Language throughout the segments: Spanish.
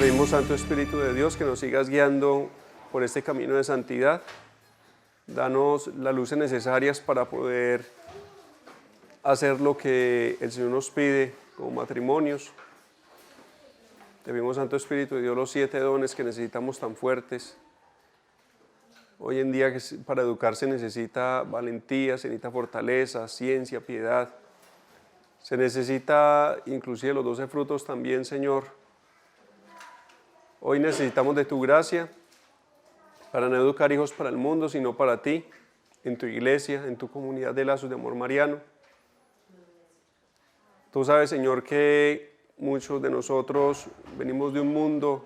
pedimos, Santo Espíritu de Dios, que nos sigas guiando por este camino de santidad. Danos las luces necesarias para poder hacer lo que el Señor nos pide como matrimonios. Te pedimos, Santo Espíritu de Dios, los 7 dones que necesitamos tan fuertes. Hoy en día para educarse necesita valentía, se necesita fortaleza, ciencia, piedad. Se necesita inclusive los 12 frutos también, Señor. Hoy necesitamos de tu gracia para no educar hijos para el mundo, sino para ti, en tu iglesia, en tu comunidad de lazos de amor mariano. Tú sabes, Señor, que muchos de nosotros venimos de un mundo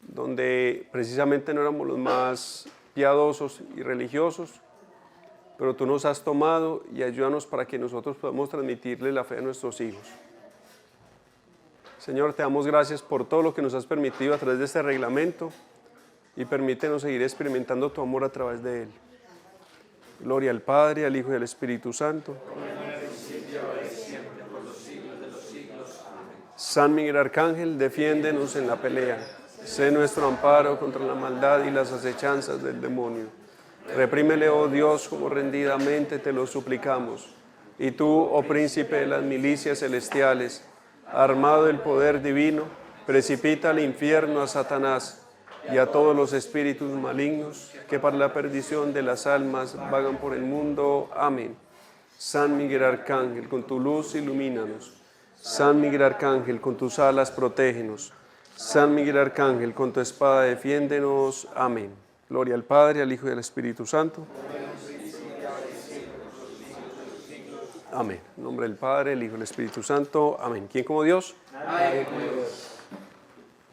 donde precisamente no éramos los más piadosos y religiosos, pero tú nos has tomado y ayúdanos para que nosotros podamos transmitirle la fe a nuestros hijos. Señor, te damos gracias por todo lo que nos has permitido a través de este reglamento y permítenos seguir experimentando tu amor a través de él. Gloria al Padre, al Hijo y al Espíritu Santo. San Miguel Arcángel, defiéndenos en la pelea. Sé nuestro amparo contra la maldad y las acechanzas del demonio. Reprímele, oh Dios, como rendidamente te lo suplicamos. Y tú, oh príncipe de las milicias celestiales, armado del poder divino, precipita al infierno a Satanás y a todos los espíritus malignos que para la perdición de las almas vagan por el mundo. Amén. San Miguel Arcángel, con tu luz ilumínanos. San Miguel Arcángel, con tus alas protégenos. San Miguel Arcángel, con tu espada defiéndenos. Amén. Gloria al Padre, al Hijo y al Espíritu Santo. Amén. En nombre del Padre, el Hijo y el Espíritu Santo. Amén. ¿Quién como Dios? Nadie como Dios.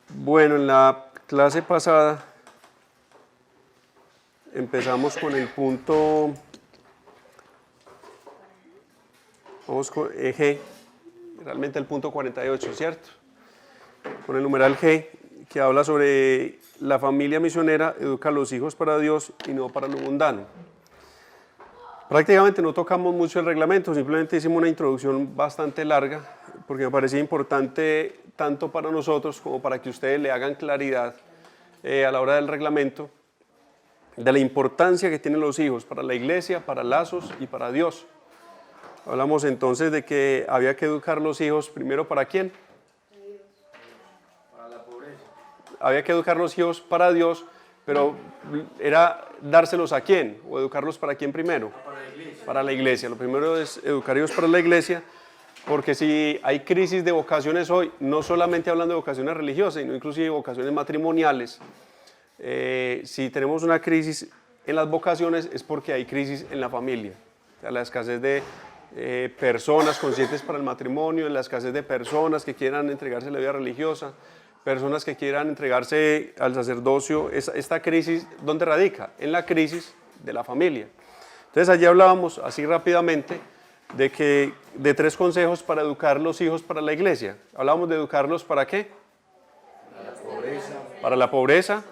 Bueno, en la clase pasada empezamos con el punto, vamos con G, realmente el punto 48, ¿cierto? Con el numeral G, que habla sobre la familia misionera educa a los hijos para Dios y no para lo mundano. Prácticamente no tocamos mucho el reglamento, simplemente hicimos una introducción bastante larga, porque me parecía importante tanto para nosotros como para que ustedes le hagan claridad a la hora del reglamento, de la importancia que tienen los hijos para la iglesia, para lazos y para Dios. Hablamos entonces de que había que educar los hijos primero ¿para quién? Para la pobreza. Había que educar los hijos para Dios, pero era dárselos ¿a quién? ¿O educarlos para quién primero? Para la iglesia. Para la iglesia. Lo primero es educar hijos para la iglesia, porque si hay crisis de vocaciones hoy, no solamente hablando de vocaciones religiosas, sino inclusive vocaciones matrimoniales, si tenemos una crisis en las vocaciones es porque hay crisis en la familia. O sea, la escasez de personas conscientes para el matrimonio, la escasez de personas que quieran entregarse a la vida religiosa, personas que quieran entregarse al sacerdocio. Esta crisis, ¿dónde radica? En la crisis de la familia. Entonces allí hablábamos así rápidamente de 3 consejos para educar los hijos para la iglesia. Hablábamos de educarlos ¿para qué? Para la pobreza,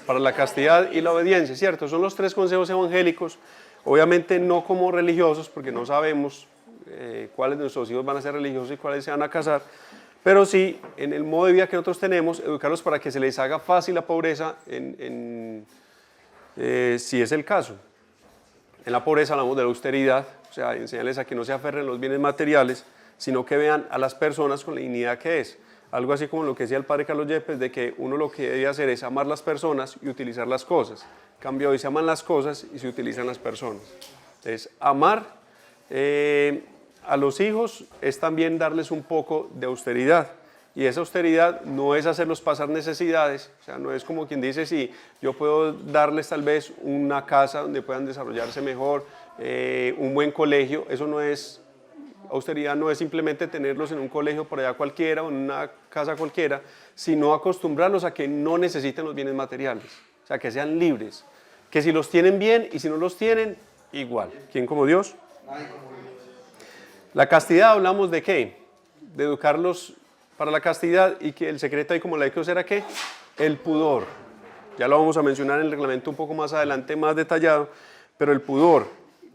para la castidad y la obediencia, ¿cierto? Son los 3 consejos evangélicos, obviamente no como religiosos, porque no sabemos cuáles de nuestros hijos van a ser religiosos y cuáles se van a casar, pero sí, en el modo de vida que nosotros tenemos, educarlos para que se les haga fácil la pobreza, si es el caso. En la pobreza hablamos de la austeridad, o sea, enseñarles a que no se aferren a los bienes materiales, sino que vean a las personas con la dignidad que es. Algo así como lo que decía el padre Carlos Yepes, de que uno lo que debe hacer es amar las personas y utilizar las cosas. En cambio, hoy se aman las cosas y se utilizan las personas. Entonces, amar a los hijos es también darles un poco de austeridad. Y esa austeridad no es hacerlos pasar necesidades, o sea, no es como quien dice, si yo puedo darles tal vez una casa donde puedan desarrollarse mejor, un buen colegio, eso no es, austeridad no es simplemente tenerlos en un colegio por allá cualquiera o en una casa cualquiera, sino acostumbrarlos a que no necesiten los bienes materiales, o sea, que sean libres, que si los tienen bien y si no los tienen, igual. ¿Quién como Dios? Nadie como Dios. La castidad, hablamos de qué? De educarlos para la castidad, y que el secreto ahí como laicos era ¿qué? El pudor. Ya lo vamos a mencionar en el reglamento un poco más adelante, más detallado, pero el pudor,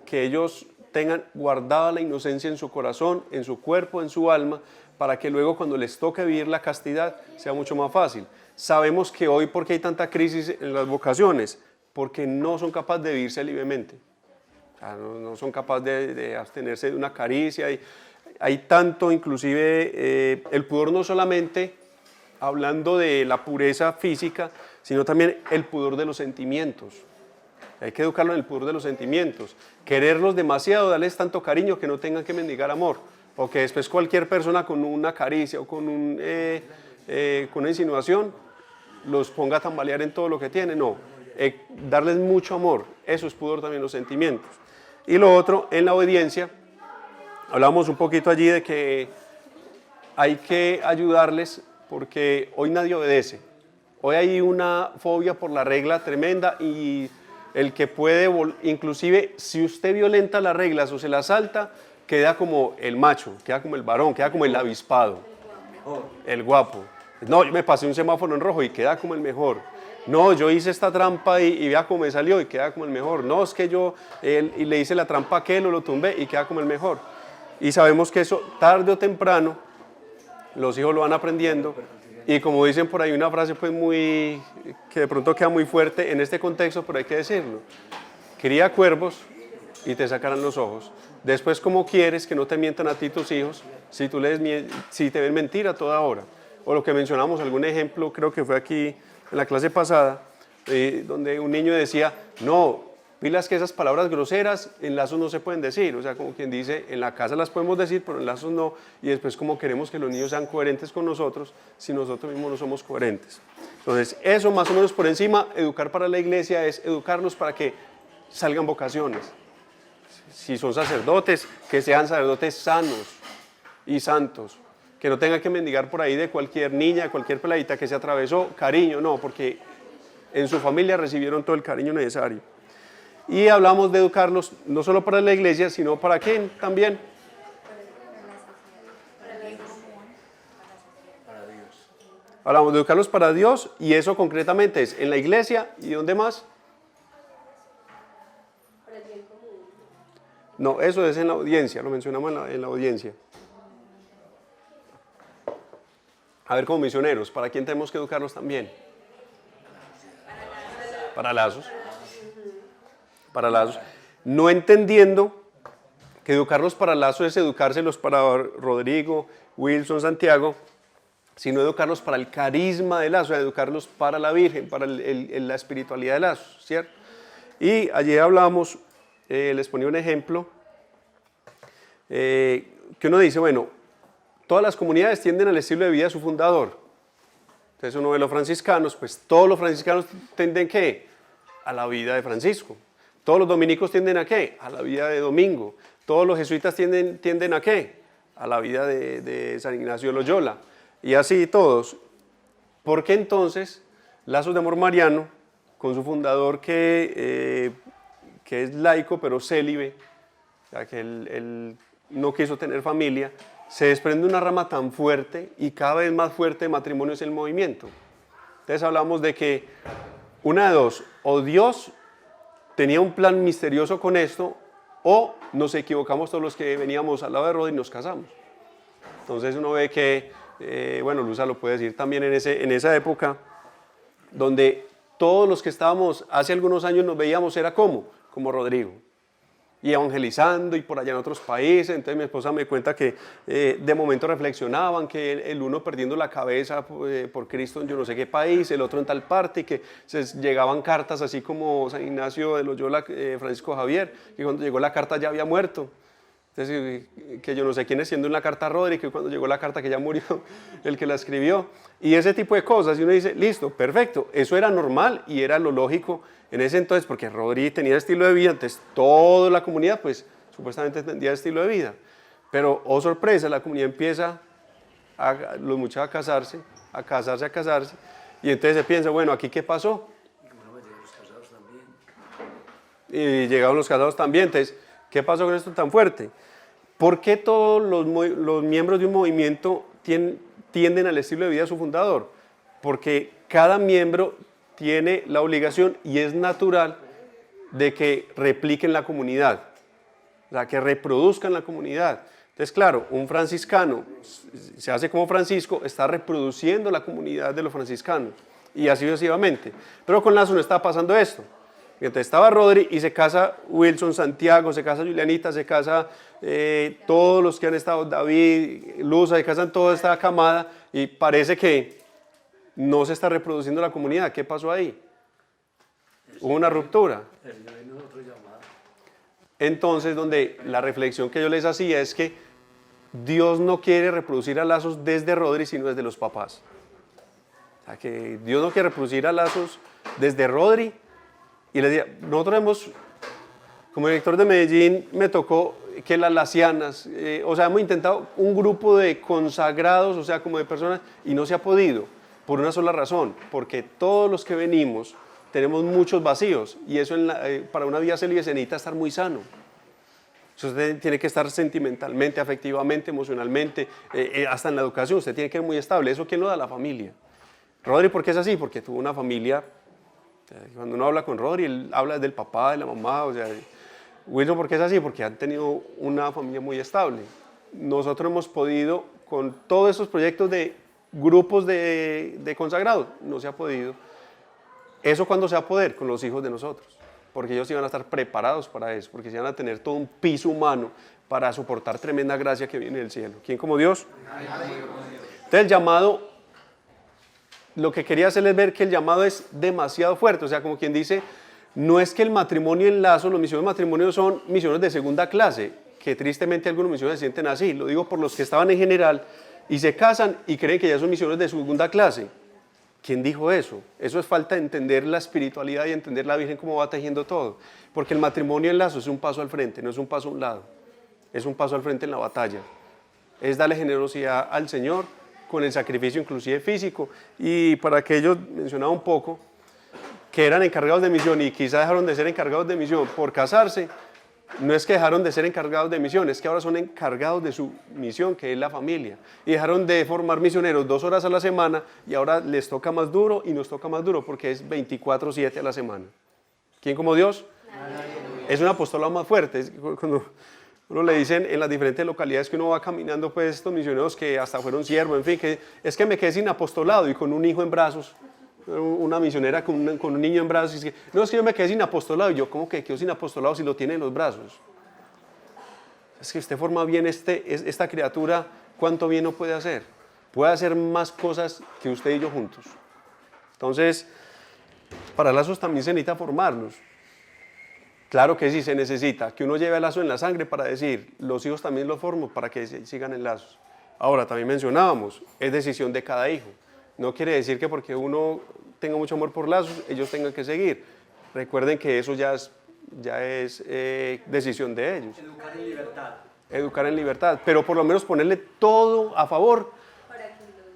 que ellos tengan guardada la inocencia en su corazón, en su cuerpo, en su alma, para que luego cuando les toque vivir la castidad sea mucho más fácil. Sabemos que hoy, ¿por qué hay tanta crisis en las vocaciones? Porque no son capaces de vivirse libremente. O sea, no son capaces de abstenerse de una caricia. Hay tanto, inclusive, el pudor no solamente hablando de la pureza física, sino también el pudor de los sentimientos. Hay que educarlo en el pudor de los sentimientos. Quererlos demasiado, darles tanto cariño que no tengan que mendigar amor. O que después cualquier persona con una caricia o con una insinuación los ponga a tambalear en todo lo que tienen. No, darles mucho amor. Eso es pudor también los sentimientos. Y lo otro, en la obediencia, hablamos un poquito allí de que hay que ayudarles porque hoy nadie obedece. Hoy hay una fobia por la regla tremenda y el que puede, inclusive si usted violenta las reglas o se las salta, queda como el macho, queda como el varón, queda como el avispado, el guapo. No, yo me pasé un semáforo en rojo y queda como el mejor. No, yo hice esta trampa y vea cómo me salió y queda como el mejor. No, es que yo y le hice la trampa a aquel o lo tumbé y queda como el mejor. Y sabemos que eso tarde o temprano los hijos lo van aprendiendo. Y como dicen por ahí una frase pues que de pronto queda muy fuerte en este contexto, pero hay que decirlo. Cría cuervos y te sacarán los ojos. Después, ¿cómo quieres que no te mientan a ti tus hijos si te ven mentir a toda hora? O lo que mencionamos, algún ejemplo, creo que fue aquí en la clase pasada, donde un niño decía, no, pilas que esas palabras groseras en lazos no se pueden decir. O sea, como quien dice, en la casa las podemos decir, pero en lazos no. Y después, ¿cómo queremos que los niños sean coherentes con nosotros si nosotros mismos no somos coherentes? Entonces, eso más o menos por encima, educar para la iglesia es educarlos para que salgan vocaciones. Si son sacerdotes, que sean sacerdotes sanos y santos, que no tengan que mendigar por ahí de cualquier niña, de cualquier peladita que se atravesó, cariño, no, porque en su familia recibieron todo el cariño necesario. Y hablamos de educarlos no solo para la iglesia, sino para quién también. Hablamos de educarlos para Dios y eso concretamente es en la iglesia y ¿dónde más? No, eso es en la audiencia, lo mencionamos en la audiencia. A ver, como misioneros, ¿para quién tenemos que educarlos también? Para lazos. Para lazos. No entendiendo que educarlos para lazos es educárselos para Rodrigo, Wilson, Santiago, sino educarlos para el carisma de lazos, educarlos para la Virgen, para la espiritualidad de lazos, ¿cierto? Y ayer hablamos, les ponía un ejemplo, que uno dice, bueno, todas las comunidades tienden al estilo de vida de su fundador. Entonces uno ve los franciscanos, pues todos los franciscanos tienden ¿qué? A la vida de Francisco. Todos los dominicos tienden a ¿qué? A la vida de Domingo. Todos los jesuitas tienden a ¿qué? A la vida de San Ignacio de Loyola. Y así todos. ¿Por qué entonces Lazos de Amor Mariano, con su fundador que es laico pero célibe, o sea que él no quiso tener familia, se desprende una rama tan fuerte y cada vez más fuerte de matrimonio es el movimiento? Entonces hablamos de que una de dos, o Dios tenía un plan misterioso con esto, o nos equivocamos todos los que veníamos al lado de Rodri y nos casamos. Entonces uno ve que, bueno, Luza lo puede decir también en esa época, donde todos los que estábamos hace algunos años nos veíamos era como Rodrigo, y evangelizando y por allá en otros países. Entonces mi esposa me cuenta que de momento reflexionaban que el uno perdiendo la cabeza por Cristo en yo no sé qué país, el otro en tal parte, y que se llegaban cartas así como San Ignacio de Loyola, Francisco Javier, que cuando llegó la carta ya había muerto. Entonces, que yo no sé quién es siendo en la carta a Rodri, que cuando llegó la carta que ya murió el que la escribió, y ese tipo de cosas, y uno dice, listo, perfecto, eso era normal y era lo lógico en ese entonces, porque Rodri tenía estilo de vida, entonces toda la comunidad, pues, supuestamente tendría estilo de vida, pero, oh sorpresa, la comunidad empieza, los muchachos a casarse, y entonces se piensa, bueno, ¿aquí qué pasó? Y llegaron los casados también, entonces, ¿qué pasó con esto tan fuerte? ¿Por qué todos los miembros de un movimiento tienden al estilo de vida de su fundador? Porque cada miembro tiene la obligación y es natural de que repliquen la comunidad. o sea, que reproduzcan la comunidad. Entonces, claro, un franciscano se hace como Francisco, está reproduciendo la comunidad de los franciscanos, y así sucesivamente. Pero con Lazo no está pasando esto. Entonces estaba Rodri y se casa Wilson, Santiago, se casa Julianita, se casa todos los que han estado, David, Luza, se casan toda esta camada, y parece que no se está reproduciendo la comunidad. ¿Qué pasó ahí? Hubo una ruptura. Entonces, donde la reflexión que yo les hacía es que Dios no quiere reproducir a Lazos desde Rodri, sino desde los papás. O sea, que Dios no quiere reproducir a Lazos desde Rodri. Y les decía, nosotros hemos, como director de Medellín, me tocó que las lacianas, o sea, hemos intentado un grupo de consagrados, o sea, como de personas, y no se ha podido, por una sola razón, porque todos los que venimos tenemos muchos vacíos, y eso para una vida célibe se necesita estar muy sano. Usted tiene que estar sentimentalmente, afectivamente, emocionalmente, hasta en la educación, usted tiene que ser muy estable. ¿Eso quién lo da? La familia. Rodri, ¿por qué es así? Porque tuvo una familia. Cuando uno habla con Rodri, él habla del papá, de la mamá, o sea, Wilson, ¿por qué es así? Porque han tenido una familia muy estable. Nosotros hemos podido, con todos esos proyectos de grupos de consagrados, no se ha podido. ¿Eso cuándo se va a poder? Con los hijos de nosotros, porque ellos iban a estar preparados para eso, porque se iban a tener todo un piso humano para soportar tremenda gracia que viene del cielo. ¿Quién como Dios? Entonces el llamado, lo que quería hacerles ver que el llamado es demasiado fuerte, o sea, como quien dice, no es que el matrimonio en Lazo, los misioneros de matrimonio son misioneros de segunda clase, que tristemente algunos misioneros se sienten así, lo digo por los que estaban en general, y se casan y creen que ya son misioneros de segunda clase. ¿Quién dijo eso? Eso es falta de entender la espiritualidad y entender la Virgen cómo va tejiendo todo, porque el matrimonio en Lazo es un paso al frente, no es un paso a un lado, es un paso al frente en la batalla, es darle generosidad al Señor, con el sacrificio inclusive físico. Y para aquellos, mencionaba un poco, que eran encargados de misión y quizá dejaron de ser encargados de misión por casarse, no es que dejaron de ser encargados de misión, es que ahora son encargados de su misión, que es la familia. Y dejaron de formar misioneros 2 horas a la semana y ahora les toca más duro y nos toca más duro porque es 24/7 a la semana. ¿Quién como Dios? Es un apostolado más fuerte. Cuando uno le dicen en las diferentes localidades que uno va caminando, pues estos misioneros que hasta fueron siervos, en fin, que es que me quedé sin apostolado y con un hijo en brazos, una misionera con un niño en brazos, y es que, no, es que yo me quedé sin apostolado. Y yo, ¿cómo que quedo sin apostolado si lo tiene en los brazos? Es que usted forma bien esta criatura, ¿cuánto bien no puede hacer? Puede hacer más cosas que usted y yo juntos. Entonces, para Lazos también se necesita formarlos. Claro que sí, se necesita que uno lleve el lazo en la sangre para decir, los hijos también los formo para que sigan en lazos. Ahora, también mencionábamos, es decisión de cada hijo. No quiere decir que porque uno tenga mucho amor por Lazos, ellos tengan que seguir. Recuerden que eso ya es decisión de ellos. Educar en libertad. Educar en libertad, pero por lo menos ponerle todo a favor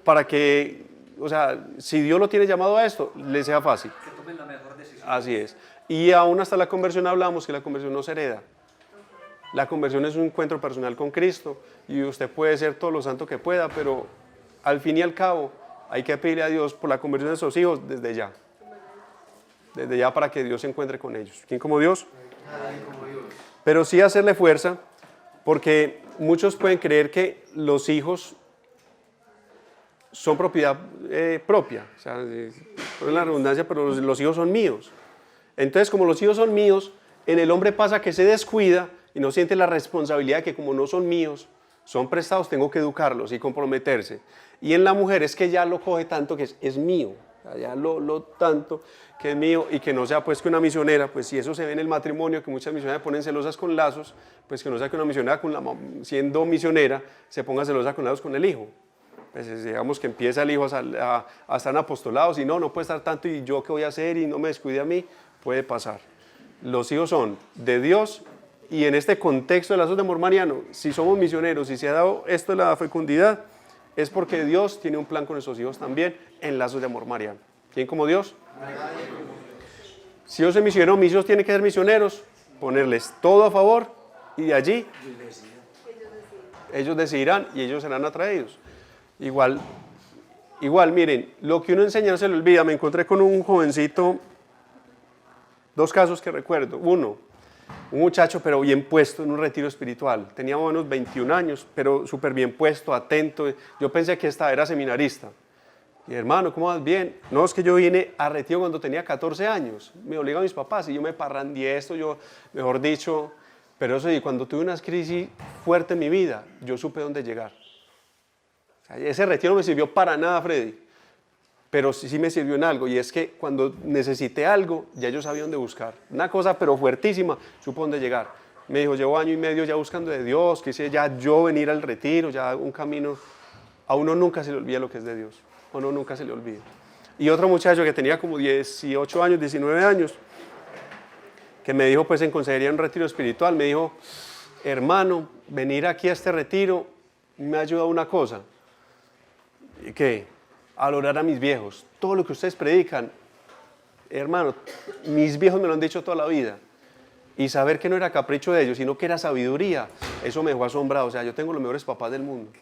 para que, o sea, si Dios lo tiene llamado a esto, le sea fácil. Que tomen la mejor decisión. Así es. Y aún hasta la conversión hablamos que la conversión no se hereda. La conversión es un encuentro personal con Cristo y usted puede ser todo lo santo que pueda, pero al fin y al cabo hay que pedirle a Dios por la conversión de sus hijos desde ya. Desde ya para que Dios se encuentre con ellos. ¿Quién como Dios? Nadie como Dios. Pero sí hacerle fuerza, porque muchos pueden creer que los hijos son propiedad propia. O sea, por la redundancia, pero los hijos son míos. Entonces, como los hijos son míos, en el hombre pasa que se descuida y no siente la responsabilidad de que como no son míos, son prestados, tengo que educarlos y comprometerse. Y en la mujer es que ya lo coge tanto que es mío, o sea, ya lo tanto que es mío y que no sea pues que una misionera, pues si eso se ve en el matrimonio, que muchas misioneras ponen celosas con lazos, pues que no sea que una misionera siendo misionera se ponga celosa con lazos con el hijo. Pues digamos que empieza el hijo a estar en apostolados y no puede estar tanto y yo qué voy a hacer y no me descuide a mí, puede pasar. Los hijos son de Dios y en este contexto de Lazos de Amor Mariano, si somos misioneros y se ha dado esto de la fecundidad, es porque Dios tiene un plan con nuestros hijos también en Lazos de Amor Mariano. ¿Quién como Dios? Si yo soy misionero, mis hijos tienen que ser misioneros, ponerles todo a favor y de allí ellos decidirán y ellos serán atraídos. Igual, miren, lo que uno enseña no se le olvida. Me encontré con un jovencito, 2 casos que recuerdo. Uno, Un muchacho, pero bien puesto en un retiro espiritual. Tenía unos 21 años, pero súper bien puesto, atento. Yo pensé que esta era seminarista. Y hermano, ¿cómo vas? Bien. No, es que yo vine a retiro cuando tenía 14 años. Me obligaron mis papás y yo me parrandié esto, yo, mejor dicho. Pero eso, y cuando tuve una crisis fuerte en mi vida, yo supe dónde llegar. O sea, ese retiro no me sirvió para nada, Freddy. Pero sí me sirvió en algo, y es que cuando necesité algo, ya yo sabía dónde buscar. Una cosa, pero fuertísima, supo dónde llegar. Me dijo, llevo año y medio ya buscando de Dios, quise ya yo venir al retiro, ya un camino. A uno nunca se le olvida lo que es de Dios. A uno nunca se le olvida. Y otro muchacho que tenía como 18 años, 19 años, que me dijo, pues en consejería en un retiro espiritual, me dijo, hermano, venir aquí a este retiro me ha ayudado una cosa. ¿Y qué? A valorar a mis viejos. Todo lo que ustedes predican, hermano, mis viejos me lo han dicho toda la vida. Y saber que no era capricho de ellos, sino que era sabiduría, eso me dejó asombrado. O sea, yo tengo los mejores papás del mundo.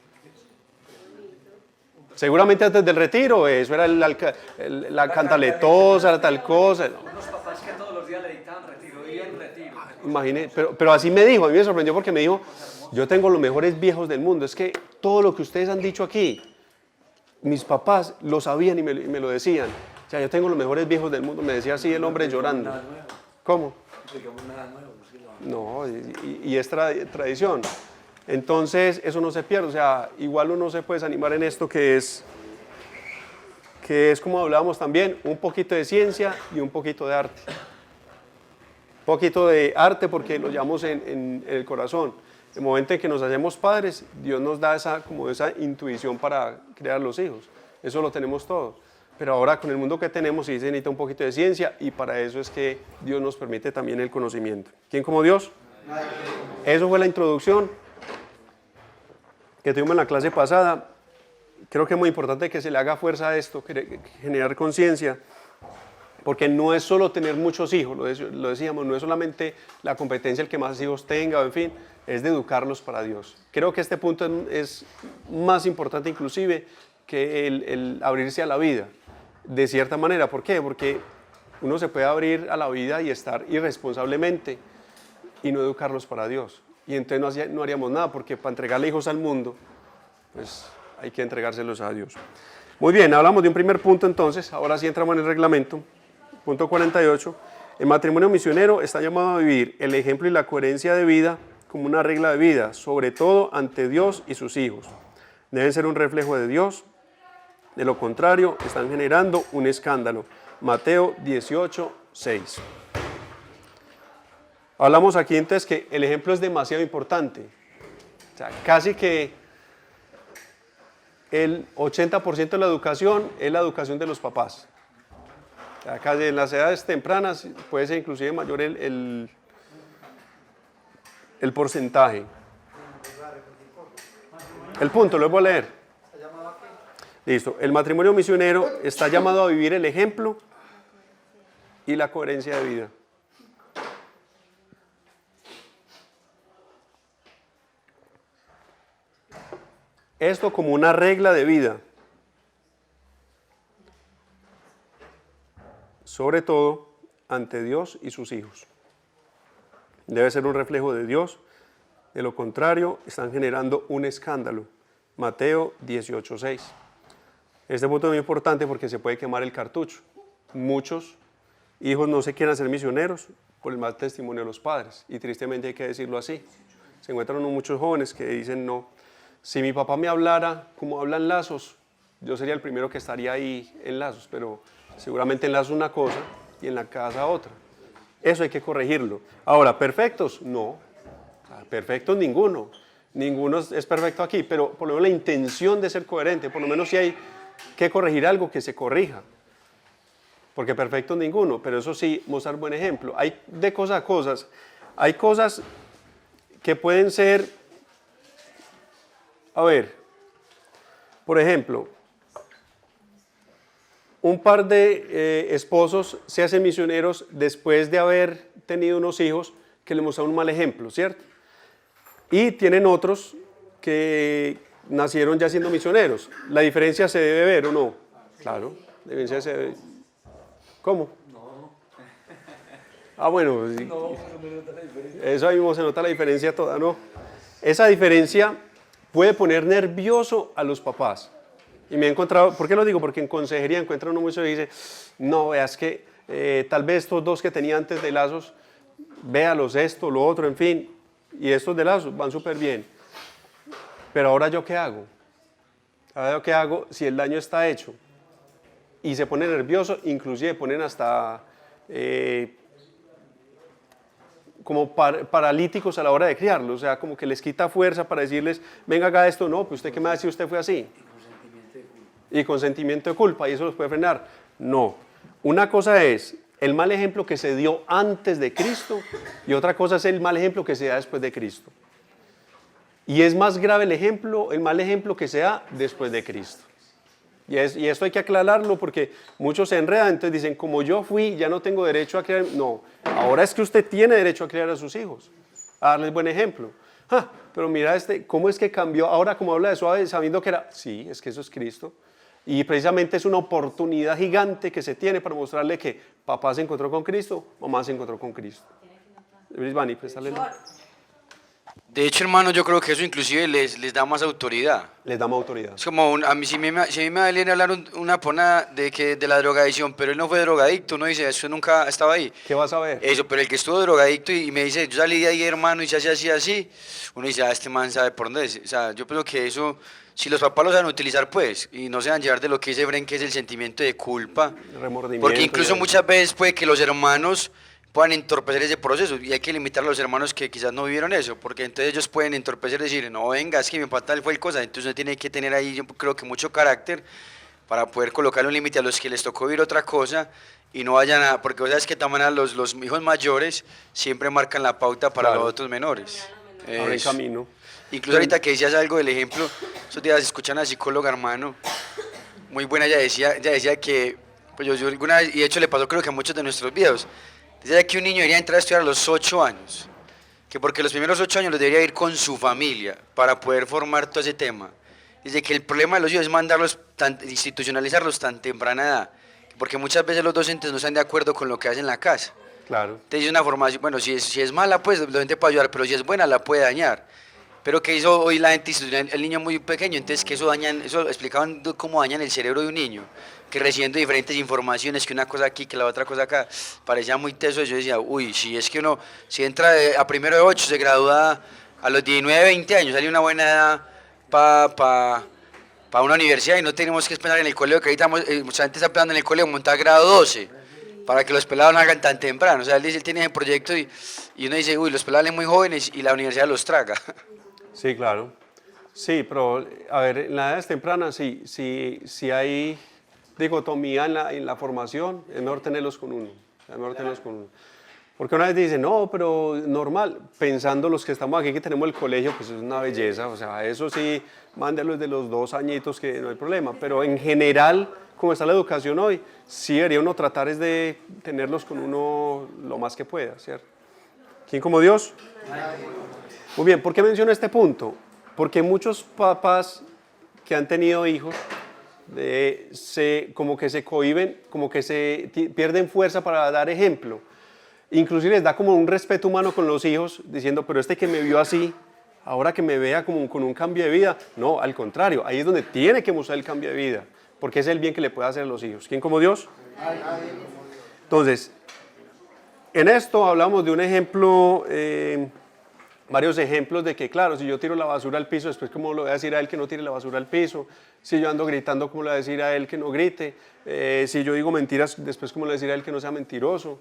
Seguramente antes del retiro, eso era la cantaletosa, la tal cosa. Unos papás que todos los días le dictaban retiro, y en retiro. Imaginé, pero así me dijo, a mí me sorprendió porque me dijo, yo tengo los mejores viejos del mundo. Es que todo lo que ustedes han dicho aquí, mis papás lo sabían y me lo decían. O sea, yo tengo los mejores viejos del mundo. Me decía así el hombre llorando. ¿Cómo? No, y es tradición. Entonces, eso no se pierde. O sea, igual uno se puede desanimar en esto que es como hablábamos también, un poquito de ciencia y un poquito de arte. Un poquito de arte porque lo llevamos en el corazón. El momento en que nos hacemos padres, Dios nos da esa intuición para crear los hijos. Eso lo tenemos todo. Pero ahora con el mundo que tenemos sí se necesita un poquito de ciencia, y para eso es que Dios nos permite también el conocimiento. ¿Quién como Dios? Eso fue la introducción que tuvimos en la clase pasada. Creo que es muy importante que se le haga fuerza a esto, generar conciencia, porque no es solo tener muchos hijos, lo decíamos, no es solamente la competencia el que más hijos tenga, o en fin, es de educarlos para Dios. Creo que este punto es más importante inclusive que el abrirse a la vida, de cierta manera. ¿Por qué? Porque uno se puede abrir a la vida y estar irresponsablemente y no educarlos para Dios. Y entonces no haríamos nada, porque para entregarle hijos al mundo, pues hay que entregárselos a Dios. Muy bien, hablamos de un primer punto entonces, ahora sí entramos en el reglamento. Punto 48. El matrimonio misionero está llamado a vivir el ejemplo y la coherencia de vida como una regla de vida, sobre todo ante Dios y sus hijos. Deben ser un reflejo de Dios, de lo contrario están generando un escándalo. Mateo 18, 6. Hablamos aquí entonces que el ejemplo es demasiado importante. O sea, casi que el 80% de la educación es la educación de los papás. O sea, casi en las edades tempranas puede ser inclusive mayor el porcentaje. El punto, lo voy a leer. Listo. El matrimonio misionero está llamado a vivir el ejemplo y la coherencia de vida. Esto como una regla de vida. Sobre todo ante Dios y sus hijos. Debe ser un reflejo de Dios. De lo contrario, están generando un escándalo. Mateo 18, 6. Este punto es muy importante porque se puede quemar el cartucho. Muchos hijos no se quieren hacer misioneros por el mal testimonio de los padres. Y tristemente hay que decirlo así. Se encuentran muchos jóvenes que dicen, no, si mi papá me hablara como hablan Lazos, yo sería el primero que estaría ahí en Lazos, pero seguramente en Lazos una cosa y en la casa otra. Eso hay que corregirlo. Ahora, ¿perfectos? No. Perfectos ninguno. Ninguno es perfecto aquí, pero por lo menos la intención de ser coherente, por lo menos si hay que corregir algo, que se corrija. Porque perfectos ninguno, pero eso sí, mostrar buen ejemplo. Hay de cosas a cosas. Hay cosas que pueden ser, a ver, por ejemplo, un par de esposos se hacen misioneros después de haber tenido unos hijos que le muestran un mal ejemplo, ¿cierto? Y tienen otros que nacieron ya siendo misioneros. ¿La diferencia se debe ver o no? Claro, la diferencia se debe. ¿Cómo? No. Ah, bueno, sí. Eso ahí mismo se nota la diferencia toda, ¿no? Esa diferencia puede poner nervioso a los papás. Y me he encontrado, ¿por qué lo digo? Porque en consejería encuentra uno mucho y dice, no, veas que tal vez estos dos que tenía antes de lazos, véalos esto, lo otro, en fin, y estos de lazos van súper bien. Pero ahora yo qué hago? Ahora yo qué hago si el daño está hecho. Y se pone nervioso, inclusive ponen hasta como paralíticos a la hora de criarlos, o sea, como que les quita fuerza para decirles, venga, haga esto, no, pues usted qué me va a decir, usted fue así. Y con sentimiento de culpa, y eso los puede frenar. No, una cosa es el mal ejemplo que se dio antes de Cristo y otra cosa es el mal ejemplo que se da después de Cristo. Y es más grave el mal ejemplo que se da después de Cristo. Y esto hay que aclararlo porque muchos se enredan, entonces dicen, como yo fui, ya no tengo derecho a criar. No, ahora es que usted tiene derecho a criar a sus hijos, a darles buen ejemplo. Pero mira, ¿cómo es que cambió? Ahora como habla de suave, sabiendo que era, sí, es que eso es Cristo. Y precisamente es una oportunidad gigante que se tiene para mostrarle que papá se encontró con Cristo, mamá se encontró con Cristo. Brisbane, préstale. De hecho, hermano, yo creo que eso inclusive les da más autoridad. Les da más autoridad. Es como, a mí, si a mí me va a venir a hablar una pona de la drogadicción, pero él no fue drogadicto, uno dice, eso nunca estaba ahí. ¿Qué vas a ver? Eso, pero el que estuvo drogadicto y me dice, yo salí de ahí, hermano, y se hace así, uno dice, este man sabe por dónde es. O sea, yo creo que eso, si los papás lo saben utilizar, pues, y no se van a llevar de lo que dice Bren, que es el sentimiento de culpa. Remordimiento. Porque incluso muchas veces puede que los hermanos puedan entorpecer ese proceso y hay que limitar a los hermanos que quizás no vivieron eso, porque entonces ellos pueden entorpecer y decir, no, venga, es que mi papá tal fue el cosa, entonces uno tiene que tener ahí, yo creo que mucho carácter para poder colocarle un límite a los que les tocó vivir otra cosa y no vayan a, porque vos sabes que también los hijos mayores siempre marcan la pauta para los otros menores. Abren camino. Incluso ahorita que decías algo del ejemplo, esos días escuchan a la psicóloga, hermano, muy buena, ella decía que, pues yo alguna vez, y de hecho le pasó creo que a muchos de nuestros videos, decía que un niño debería entrar a estudiar a los 8 años, que porque los primeros 8 años los debería ir con su familia para poder formar todo ese tema. Dice que el problema de los hijos es mandarlos, institucionalizarlos tan temprana edad, porque muchas veces los docentes no están de acuerdo con lo que hacen en la casa. Claro. Entonces una formación, bueno, si es mala, pues el docente puede ayudar, pero si es buena, la puede dañar. Pero que hizo hoy la gente institucional, el niño muy pequeño, entonces que eso explicaban cómo dañan el cerebro de un niño, que recibiendo diferentes informaciones, que una cosa aquí, que la otra cosa acá, parecía muy teso. Yo decía, uy, si es que uno, si entra a primero de 8, se gradúa a los 19, 20 años, sale una buena edad para una universidad y no tenemos que esperar en el colegio, que ahorita mucha gente está esperando en el colegio montar grado 12, para que los pelados no hagan tan temprano. O sea, él dice, él tiene ese proyecto y uno dice, uy, los pelados son muy jóvenes y la universidad los traga. Sí, claro. Sí, pero a ver, en las edades tempranas sí hay dicotomía en la formación, es mejor tenerlos con uno. Es mejor tenerlos con uno. Porque una vez dicen, no, pero normal, pensando los que estamos aquí, que tenemos el colegio, pues es una belleza, o sea, eso sí, mándelos de los 2 añitos que no hay problema, pero en general, como está la educación hoy, sí debería uno tratar es de tenerlos con uno lo más que pueda, ¿cierto? ¿Quién como Dios? Muy bien, ¿por qué menciono este punto? Porque muchos papás que han tenido hijos, como que se cohíben, como que pierden fuerza para dar ejemplo. Inclusive les da como un respeto humano con los hijos, diciendo, pero este que me vio así, ahora que me vea como con un cambio de vida. No, al contrario, ahí es donde tiene que mostrar el cambio de vida, porque es el bien que le puede hacer a los hijos. ¿Quién como Dios? Entonces, en esto hablamos de un ejemplo, varios ejemplos de que, claro, si yo tiro la basura al piso, después cómo le voy a decir a él que no tire la basura al piso. Si yo ando gritando, cómo le voy a decir a él que no grite. Si yo digo mentiras, después cómo le voy a decir a él que no sea mentiroso.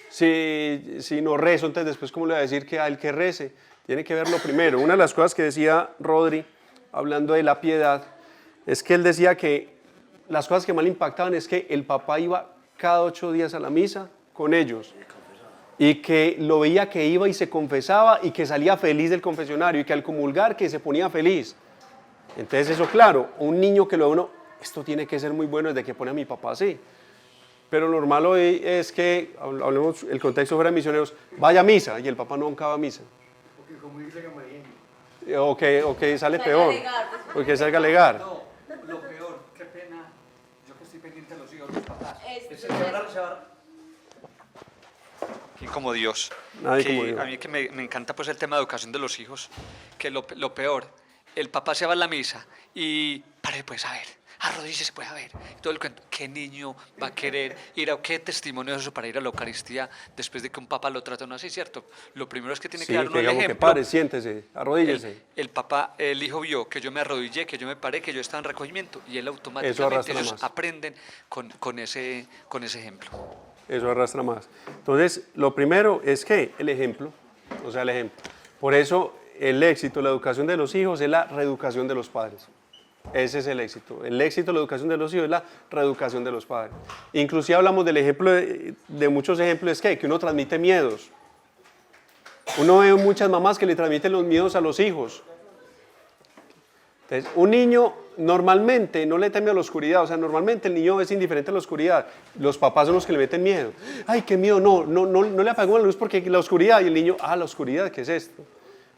Si no rezo, entonces después cómo le voy a decir a él que rece. Tiene que verlo primero. Una de las cosas que decía Rodri, hablando de la piedad, es que él decía que las cosas que más le impactaban es que el papá iba cada 8 días a la misa con ellos. Y que lo veía que iba y se confesaba y que salía feliz del confesionario y que al comulgar que se ponía feliz. Entonces eso, claro, un niño que lo ve uno, esto tiene que ser muy bueno desde que pone a mi papá así. Pero lo normal hoy es que, hablemos, el contexto fuera de misioneros, vaya a misa y el papá nunca va a misa. O que sale peor, o que salga a alegar. No, lo peor, qué pena, yo que estoy pendiente de los hijos, los papás. y como Dios. Nadie Que como Dios. A mí que me encanta pues el tema de educación de los hijos, que lo peor, el papá se va a la misa y pare pues a ver, arrodíllese pues a ver, y todo el cuento, ¿qué niño va a querer ir a, qué testimonio es eso para ir a la Eucaristía después de que un papá lo trata no así, ¿cierto? Lo primero es que tiene Sí, que dar uno que el digamos que ejemplo. pare, siéntese, arrodíllese. El hijo vio que yo me arrodillé, que yo me paré, que yo estaba en recogimiento y él Eso automáticamente, arrastra ellos más. aprenden con ese ejemplo. Eso arrastra más. Entonces, lo primero es que el ejemplo, o sea, el ejemplo. Por eso, el éxito, la educación de los hijos es la reeducación de los padres. Ese es el éxito. El éxito de la educación de los hijos es la reeducación de los padres. Inclusive hablamos del ejemplo, de muchos ejemplos, es que uno transmite miedos. Uno ve muchas mamás que le transmiten los miedos a los hijos. Entonces, un niño normalmente no le teme a la oscuridad, o sea, normalmente el niño es indiferente a la oscuridad. Los papás son los que le meten miedo. Ay, qué miedo, no le apagó la luz porque la oscuridad. Y el niño, la oscuridad, ¿qué es esto?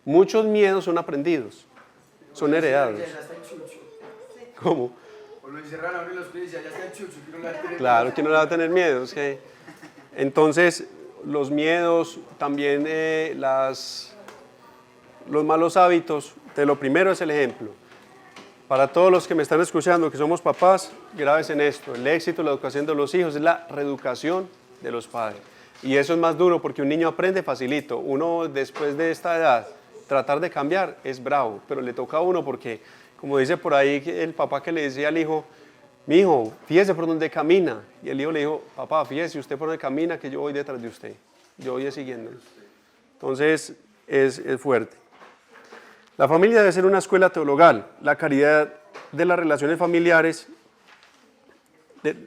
Muchos miedos son aprendidos, son heredados. ¿Cómo? O lo encerran a uno en la oscuridad y ya está el chucho, que no le va a tener Claro, que no le va a tener miedo. Es que... Entonces, los miedos, también los malos hábitos, lo primero es el ejemplo. Para todos los que me están escuchando, que somos papás, graves en esto. El éxito de la educación de los hijos es la reeducación de los padres. Y eso es más duro porque un niño aprende facilito. Uno, después de esta edad, tratar de cambiar es bravo, pero le toca a uno porque, como dice por ahí el papá que le decía al hijo, mi hijo, fíjese por dónde camina. Y el hijo le dijo, papá, fíjese usted por dónde camina, que yo voy detrás de usted. Yo voy siguiéndolo. Entonces, es fuerte. La familia debe ser una escuela teologal. La calidad de las relaciones familiares,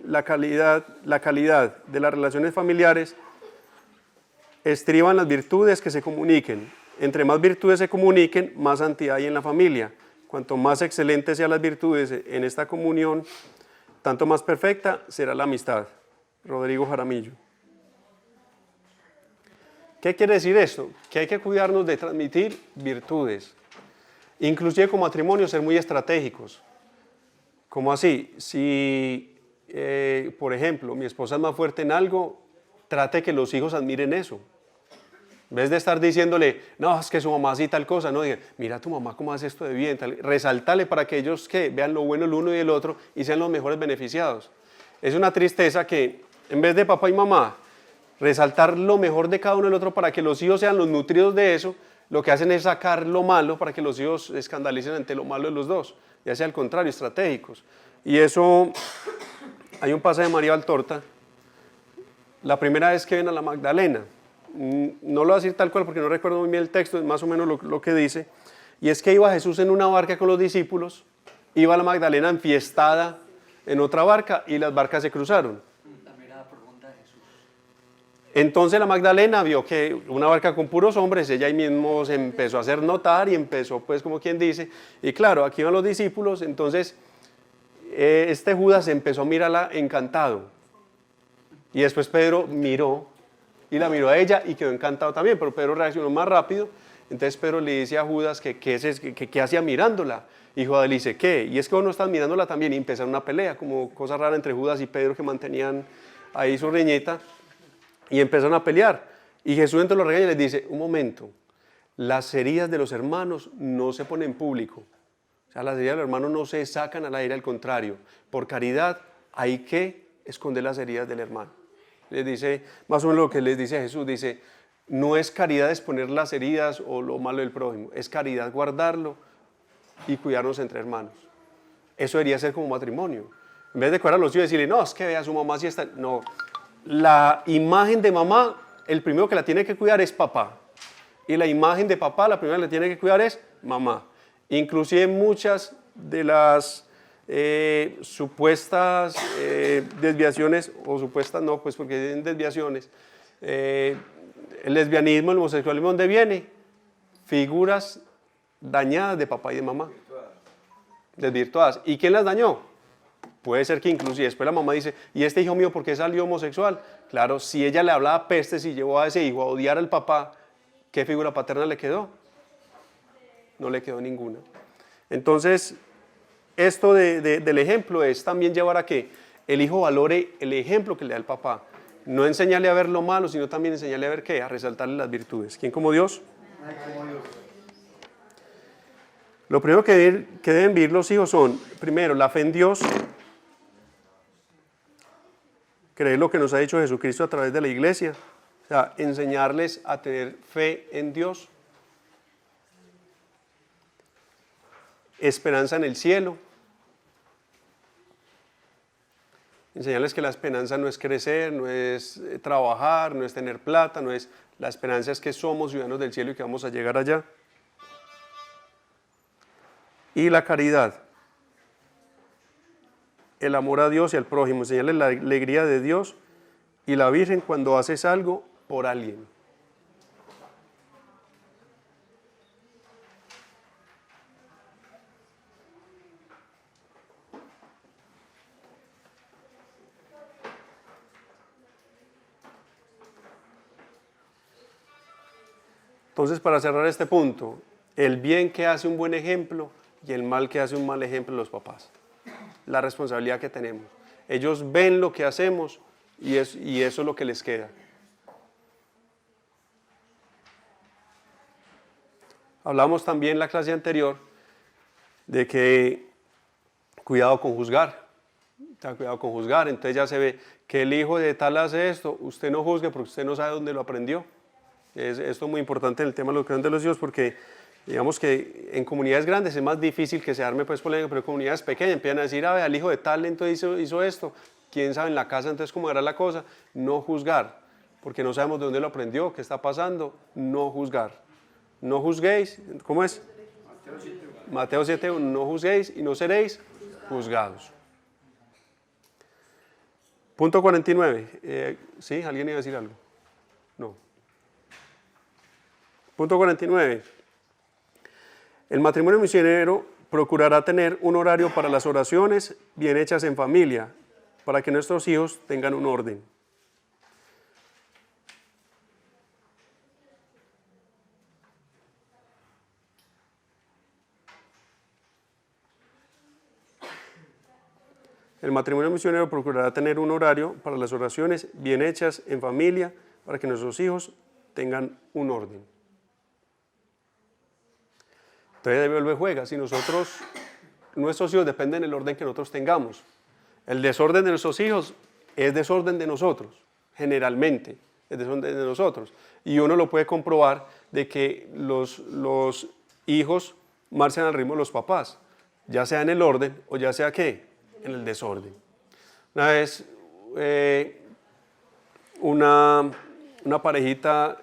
la calidad de las relaciones familiares estriba en las virtudes que se comuniquen. Entre más virtudes se comuniquen, más santidad hay en la familia. Cuanto más excelentes sean las virtudes en esta comunión, tanto más perfecta será la amistad. Rodrigo Jaramillo. ¿Qué quiere decir esto? Que hay que cuidarnos de transmitir virtudes. Inclusive como matrimonio ser muy estratégicos. ¿Cómo así? Si, por ejemplo, mi esposa es más fuerte en algo, trate que los hijos admiren eso. En vez de estar diciéndole, no, es que su mamá hace tal cosa, no, diga, mira tu mamá cómo hace esto de bien, resaltale para que ellos vean lo bueno el uno y el otro y sean los mejores beneficiados. Es una tristeza que en vez de papá y mamá resaltar lo mejor de cada uno del otro para que los hijos sean los nutridos de eso, lo que hacen es sacar lo malo para que los hijos se escandalicen ante lo malo de los dos, ya sea al contrario, estratégicos. Y eso, hay un pasaje de María Valtorta, la primera vez que ven a la Magdalena, no lo voy a decir tal cual porque no recuerdo muy bien el texto, es más o menos lo que dice, y es que iba Jesús en una barca con los discípulos, iba la Magdalena enfiestada en otra barca y las barcas se cruzaron. Entonces la Magdalena vio que una barca con puros hombres, ella ahí mismo se empezó a hacer notar y empezó, pues como quien dice, y claro, aquí van los discípulos, entonces este Judas empezó a mirarla encantado. Y después Pedro miró, y la miró a ella y quedó encantado también, pero Pedro reaccionó más rápido, entonces Pedro le dice a Judas que hacía mirándola. Y Judas le dice, ¿qué? Y es que vos no estás mirándola también, y empezaron una pelea, como cosa rara entre Judas y Pedro que mantenían ahí su riñeta. Y empezaron a pelear. Y Jesús entonces los regaña y les dice, un momento, las heridas de los hermanos no se ponen en público. O sea, las heridas de los hermanos no se sacan al aire, al contrario. Por caridad hay que esconder las heridas del hermano. Les dice, más o menos lo que les dice Jesús, dice, no es caridad exponer las heridas o lo malo del prójimo, es caridad guardarlo y cuidarnos entre hermanos. Eso debería ser como matrimonio. En vez de cuidar a los hijos y decirle, no, es que vea, su mamá sí está... No. La imagen de mamá, el primero que la tiene que cuidar es papá. Y la imagen de papá, la primera que la tiene que cuidar es mamá. Inclusive muchas de las supuestas desviaciones, o supuestas no, pues porque tienen desviaciones, el lesbianismo, el homosexualismo, ¿dónde viene? Figuras dañadas de papá y de mamá. Desvirtuadas. ¿Y quién las dañó? Puede ser que inclusive después la mamá dice, ¿y este hijo mío por qué salió homosexual? Claro, si ella le hablaba pestes y llevó a ese hijo a odiar al papá, ¿qué figura paterna le quedó? No le quedó ninguna. Entonces, esto del ejemplo es también llevar a que el hijo valore el ejemplo que le da el papá. No enseñarle a ver lo malo, sino también enseñarle a ver qué, a resaltarle las virtudes. ¿Quién como Dios? Lo primero que deben vivir los hijos son, primero, la fe en Dios, creer lo que nos ha dicho Jesucristo a través de la iglesia, o sea, enseñarles a tener fe en Dios, esperanza en el cielo, enseñarles que la esperanza no es crecer, no es trabajar, no es tener plata, no es, la esperanza es que somos ciudadanos del cielo y que vamos a llegar allá. Y la caridad, el amor a Dios y al prójimo, enseñarles la alegría de Dios y la Virgen cuando haces algo por alguien. Entonces, para cerrar este punto, el bien que hace un buen ejemplo y el mal que hace un mal ejemplo los papás. La responsabilidad que tenemos. Ellos ven lo que hacemos y eso es lo que les queda. Hablamos también en la clase anterior de que cuidado con juzgar. Cuidado con juzgar. Entonces ya se ve que el hijo de tal hace esto, usted no juzgue porque usted no sabe dónde lo aprendió. Esto es muy importante en el tema de la educación de los hijos porque digamos que en comunidades grandes es más difícil que se arme pues polémica, pero en comunidades pequeñas empiezan a decir, al hijo de tal entonces hizo esto, quién sabe en la casa entonces cómo era la cosa. No juzgar, porque no sabemos de dónde lo aprendió, qué está pasando, no juzgar. No juzguéis, ¿cómo es? Mateo 7:1, no juzguéis y no seréis juzgados. Punto 49, ¿sí? ¿Alguien iba a decir algo? No. Punto 49. El matrimonio misionero procurará tener un horario para las oraciones bien hechas en familia, para que nuestros hijos tengan un orden. El matrimonio misionero procurará tener un horario para las oraciones bien hechas en familia, para que nuestros hijos tengan un orden. Entonces vuelve y juega. Si nuestros hijos dependen del orden que nosotros tengamos. El desorden de nuestros hijos es desorden de nosotros, generalmente, es desorden de nosotros. Y uno lo puede comprobar de que los hijos marchan al ritmo de los papás, ya sea en el orden o ya sea ¿qué? En el desorden. Una vez una parejita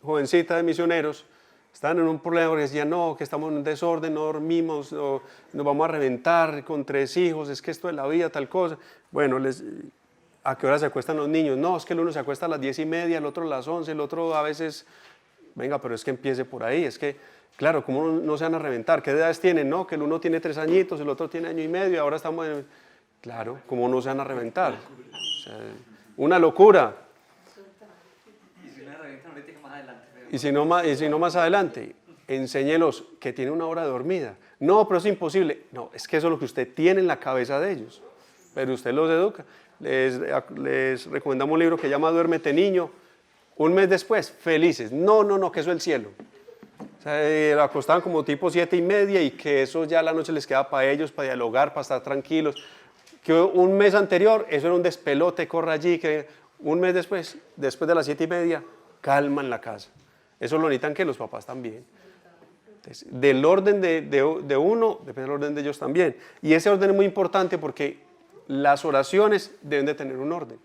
jovencita de misioneros estaban en un problema porque decían, no, que estamos en un desorden, no dormimos, nos vamos a reventar con 3 hijos, es que esto es la vida, tal cosa. Bueno, ¿a qué hora se acuestan los niños? No, es que el uno se acuesta a las 10:30, el otro a las 11, el otro a veces, venga, pero es que empiece por ahí, es que, claro, ¿cómo no se van a reventar? ¿Qué edades tienen? No, que el uno tiene 3 añitos, el otro tiene 1 año y medio, y ahora estamos en... Claro, ¿cómo no se van a reventar? O sea, una locura. Y si no más adelante, enséñelos que tiene una hora dormida. No, pero es imposible. No, es que eso es lo que usted tiene en la cabeza de ellos. Pero usted los educa. Les recomendamos un libro que se llama Duérmete Niño. Un mes después, felices. No, que eso es el cielo. O sea, acostaban como tipo 7:30 y que eso ya la noche les queda para ellos, para dialogar, para estar tranquilos. Que un mes anterior, eso era un despelote, corra allí. Que un mes después de las 7:30, calma en la casa. Eso lo necesitan que los papás también. Entonces, del orden de uno, depende del orden de ellos también. Y ese orden es muy importante porque las oraciones deben de tener un orden.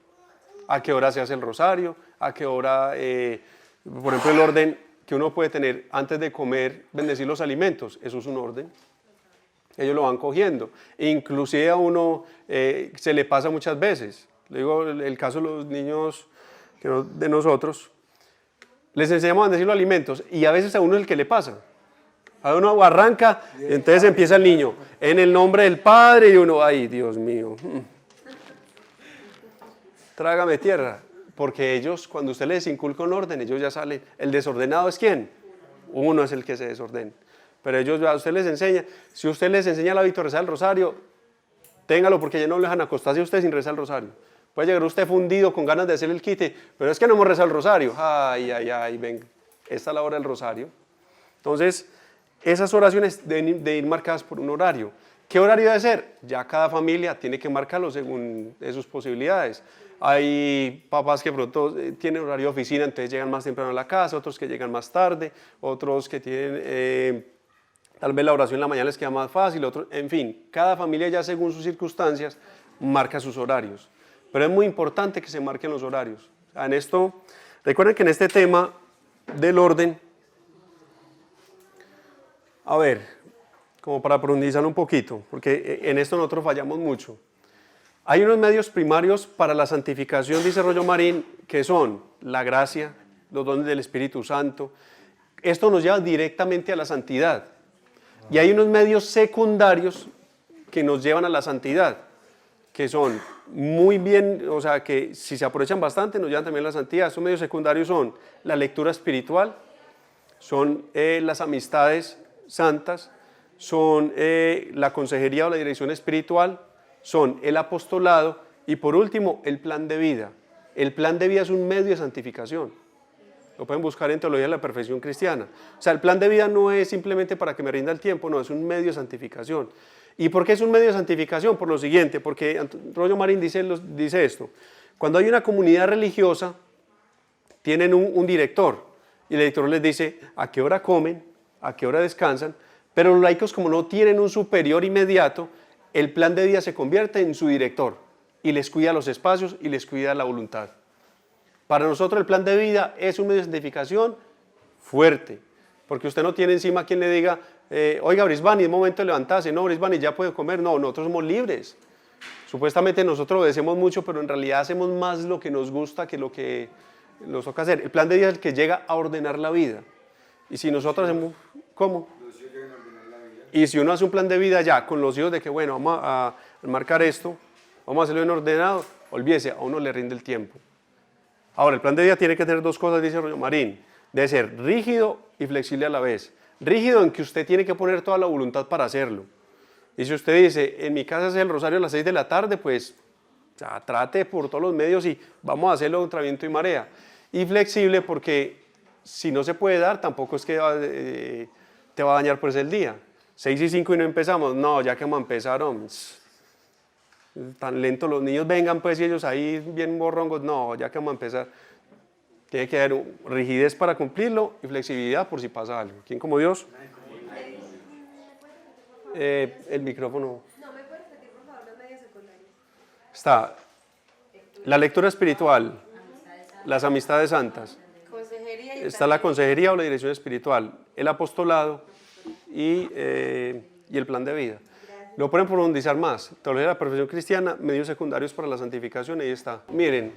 ¿A qué hora se hace el rosario? ¿A qué hora, por ejemplo, el orden que uno puede tener antes de comer, bendecir los alimentos? Eso es un orden. Ellos lo van cogiendo. Inclusive a uno se le pasa muchas veces. Le digo el caso de los niños de nosotros. Les enseñamos a bendecir los alimentos y a veces a uno es el que le pasa. A uno arranca y entonces empieza el niño. En el nombre del Padre y uno, ay Dios mío. Trágame tierra. Porque ellos, cuando usted les inculca un orden, ellos ya salen. ¿El desordenado es quién? Uno es el que se desordena. Pero ellos, a usted les enseña. Si usted les enseña el hábito de rezar el rosario, téngalo porque ya no le dejan acostarse a usted sin rezar el rosario. Puede llegar usted fundido con ganas de hacer el quite, pero es que no hemos rezado el rosario. Ay, ay, ay, ven, esta es la hora del rosario. Entonces, esas oraciones deben de ir marcadas por un horario. ¿Qué horario debe ser? Ya cada familia tiene que marcarlo según sus posibilidades. Hay papás que pronto tienen horario de oficina, entonces llegan más temprano a la casa, otros que llegan más tarde, otros que tienen, tal vez la oración en la mañana les queda más fácil, otros, en fin, cada familia ya según sus circunstancias marca sus horarios. Pero es muy importante que se marquen los horarios. En esto, recuerden que en este tema del orden, a ver, como para profundizar un poquito, porque en esto nosotros fallamos mucho. Hay unos medios primarios para la santificación, dice Rollo Marín, que son la gracia, los dones del Espíritu Santo. Esto nos lleva directamente a la santidad. Y hay unos medios secundarios que nos llevan a la santidad, que son muy bien, o sea, que si se aprovechan bastante nos llevan también a la santidad. Estos medios secundarios son la lectura espiritual, son las amistades santas, son la consejería o la dirección espiritual, son el apostolado y por último el plan de vida. El plan de vida es un medio de santificación. Lo pueden buscar en Teología de la Perfección Cristiana. O sea, el plan de vida no es simplemente para que me rinda el tiempo, no, es un medio de santificación. ¿Y por qué es un medio de santificación? Por lo siguiente, porque Rollo Marín dice esto. Cuando hay una comunidad religiosa, tienen un director y el director les dice a qué hora comen, a qué hora descansan, pero los laicos como no tienen un superior inmediato, el plan de vida se convierte en su director y les cuida los espacios y les cuida la voluntad. Para nosotros el plan de vida es un medio de santificación fuerte, porque usted no tiene encima quien le diga, oiga Brisbane, es momento de levantarse, no Brisbane, ya puede comer, no, nosotros somos libres. Supuestamente nosotros obedecemos mucho, pero en realidad hacemos más lo que nos gusta que lo que nos toca hacer. El plan de vida es el que llega a ordenar la vida. Y si nosotros hacemos, ¿cómo? Y si uno hace un plan de vida ya con los hijos de que, bueno, vamos a marcar esto, vamos a hacerlo bien ordenado, olvídese, a uno le rinde el tiempo. Ahora, el plan de vida tiene que tener dos cosas, dice Rollo Marín, debe ser rígido y flexible a la vez. Rígido en que usted tiene que poner toda la voluntad para hacerlo. Y si usted dice, en mi casa es el rosario a las 6 de la tarde, pues ya, trate por todos los medios y vamos a hacerlo contra viento y marea. Y flexible porque si no se puede dar, tampoco es que te va a dañar pues el día. 6:05 y no empezamos, no, ya que vamos a empezar, tan lento los niños vengan pues y ellos ahí bien borrongos, no, ya que vamos a empezar. Tiene que haber rigidez para cumplirlo y flexibilidad por si pasa algo. ¿Quién como Dios? El micrófono. No, ¿me puedes repetir por favor los medios secundarios? Está la lectura espiritual, las amistades santas, Consejería y está la consejería o la dirección espiritual, el apostolado y el plan de vida. Lo pueden profundizar más. Teología de la Perfección Cristiana, medios secundarios para la santificación, ahí está. Miren,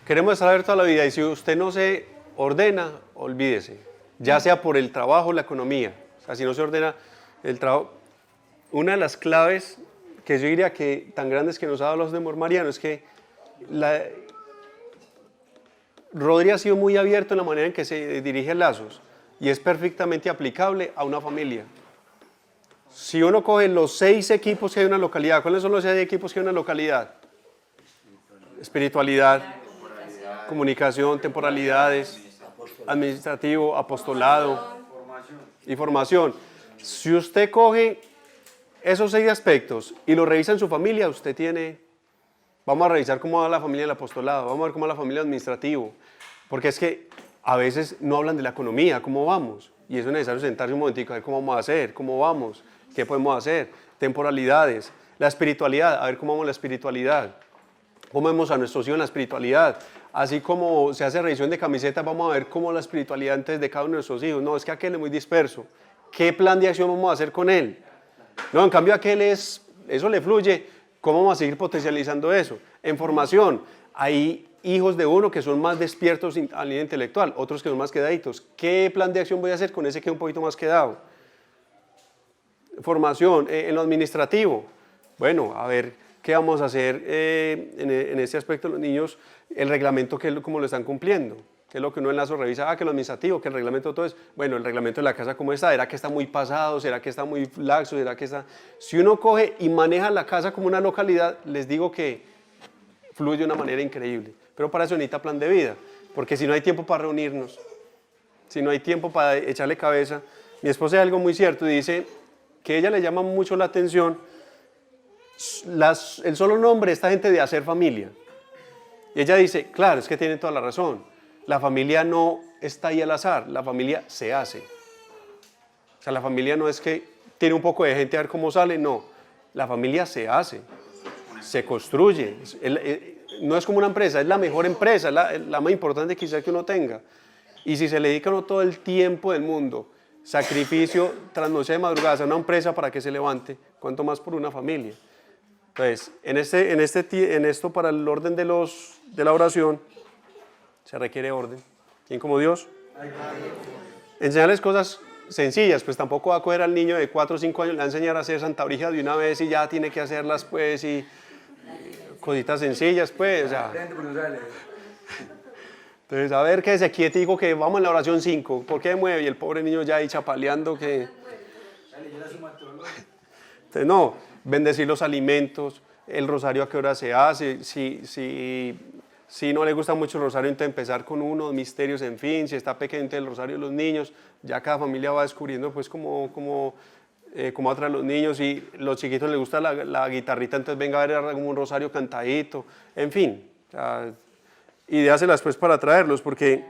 queremos estar abiertos a la vida y si usted no se ordena, olvídese. Ya sea por el trabajo o la economía. O sea, si no se ordena el trabajo. Una de las claves que yo diría que tan grandes que nos ha dado los de Amor Mariano es que Rodri ha sido muy abierto en la manera en que se dirige a Lazos y es perfectamente aplicable a una familia. Si uno coge los 6 equipos que hay en una localidad, ¿cuáles son los 6 equipos que hay en una localidad? Espiritualidad, comunicación, temporalidades, administrativo, apostolado y formación. Si usted coge esos 6 aspectos y los revisa en su familia, usted tiene, vamos a revisar cómo va la familia del apostolado, vamos a ver cómo va la familia administrativo, porque es que a veces no hablan de la economía, cómo vamos, y eso es necesario sentarse un momentico a ver cómo vamos a hacer, cómo vamos, qué podemos hacer, temporalidades, la espiritualidad, a ver cómo vamos en la espiritualidad, cómo vemos a nuestros hijos en la espiritualidad, así como se hace revisión de camisetas, vamos a ver cómo la espiritualidad antes de cada uno de nuestros hijos, no, es que aquel es muy disperso, ¿qué plan de acción vamos a hacer con él? No, en cambio aquel eso le fluye, ¿cómo vamos a seguir potencializando eso? En formación, hay hijos de uno que son más despiertos a nivel intelectual, otros que son más quedaditos. ¿Qué plan de acción voy a hacer con ese que es un poquito más quedado? Formación, en lo administrativo. Bueno, a ver, ¿qué vamos a hacer en ese aspecto de los niños? El reglamento, ¿cómo lo están cumpliendo? ¿Qué es lo que uno en Lazo revisa? Que lo administrativo, que el reglamento todo es, bueno, el reglamento de la casa, ¿cómo está? ¿Será que está muy pasado? ¿Será que está muy laxo? ¿Será que está...? Si uno coge y maneja la casa como una localidad, les digo que fluye de una manera increíble. Pero para eso necesita plan de vida, porque si no hay tiempo para reunirnos, si no hay tiempo para echarle cabeza, mi esposa es algo muy cierto, dice que a ella le llama mucho la atención el solo nombre de esta gente de hacer familia. Y ella dice, claro, es que tiene toda la razón, la familia no está ahí al azar, la familia se hace. O sea, la familia no es que tiene un poco de gente a ver cómo sale, no, la familia se hace, se construye. No es como una empresa, es la mejor empresa, la más importante quizás que uno tenga. Y si se le dedica a uno todo el tiempo del mundo, sacrificio, trasnoche de madrugadas a una empresa para que se levante, cuanto más por una familia. Entonces, en esto para el orden de la oración, se requiere orden. ¿Quién como Dios? Enseñarles cosas sencillas, pues tampoco va a coger al niño de 4 o 5 años, le va a enseñar a hacer Santa Brígida de una vez y ya tiene que hacerlas, pues, y cositas sencillas, pues, o sea. Entonces, a ver, quédese quietico que vamos en la oración 5, ¿por qué mueve? Y el pobre niño ya ahí chapaleando que... Entonces, no, bendecir los alimentos, el rosario a qué hora se hace, si no le gusta mucho el rosario, entonces empezar con unos misterios, en fin, si está pequeño el rosario de los niños, ya cada familia va descubriendo pues cómo atraer a los niños, y los chiquitos les gusta la guitarrita, entonces venga a ver un rosario cantadito, en fin, o sea, ideáselas pues para traerlos, porque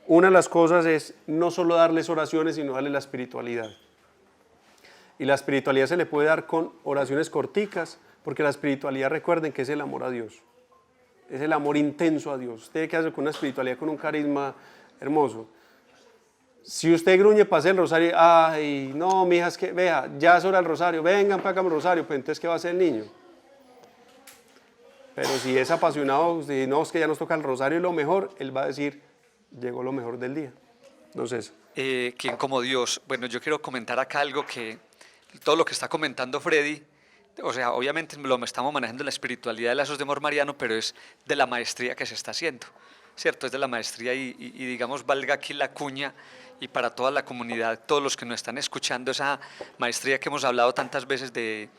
una de las cosas es no solo darles oraciones, sino darles la espiritualidad. Y la espiritualidad se le puede dar con oraciones corticas, porque la espiritualidad, recuerden que es el amor a Dios. Es el amor intenso a Dios. Usted tiene que hacer con una espiritualidad, con un carisma hermoso. Si usted gruñe para hacer el rosario, ay, no, mija, es que, vea, ya es hora del rosario, vengan, hagamos el rosario, pues entonces, ¿qué va a hacer el niño? Pero si es apasionado, si no, es que ya nos toca el rosario y lo mejor, él va a decir, llegó lo mejor del día. Entonces, ¿quién como Dios? Bueno, yo quiero comentar acá algo que todo lo que está comentando Freddy, o sea, obviamente lo estamos manejando en la espiritualidad de lazos de amor mariano, pero es de la maestría que se está haciendo, ¿cierto? Es de la maestría y digamos, valga aquí la cuña, y para toda la comunidad, todos los que nos están escuchando, esa maestría que hemos hablado tantas veces del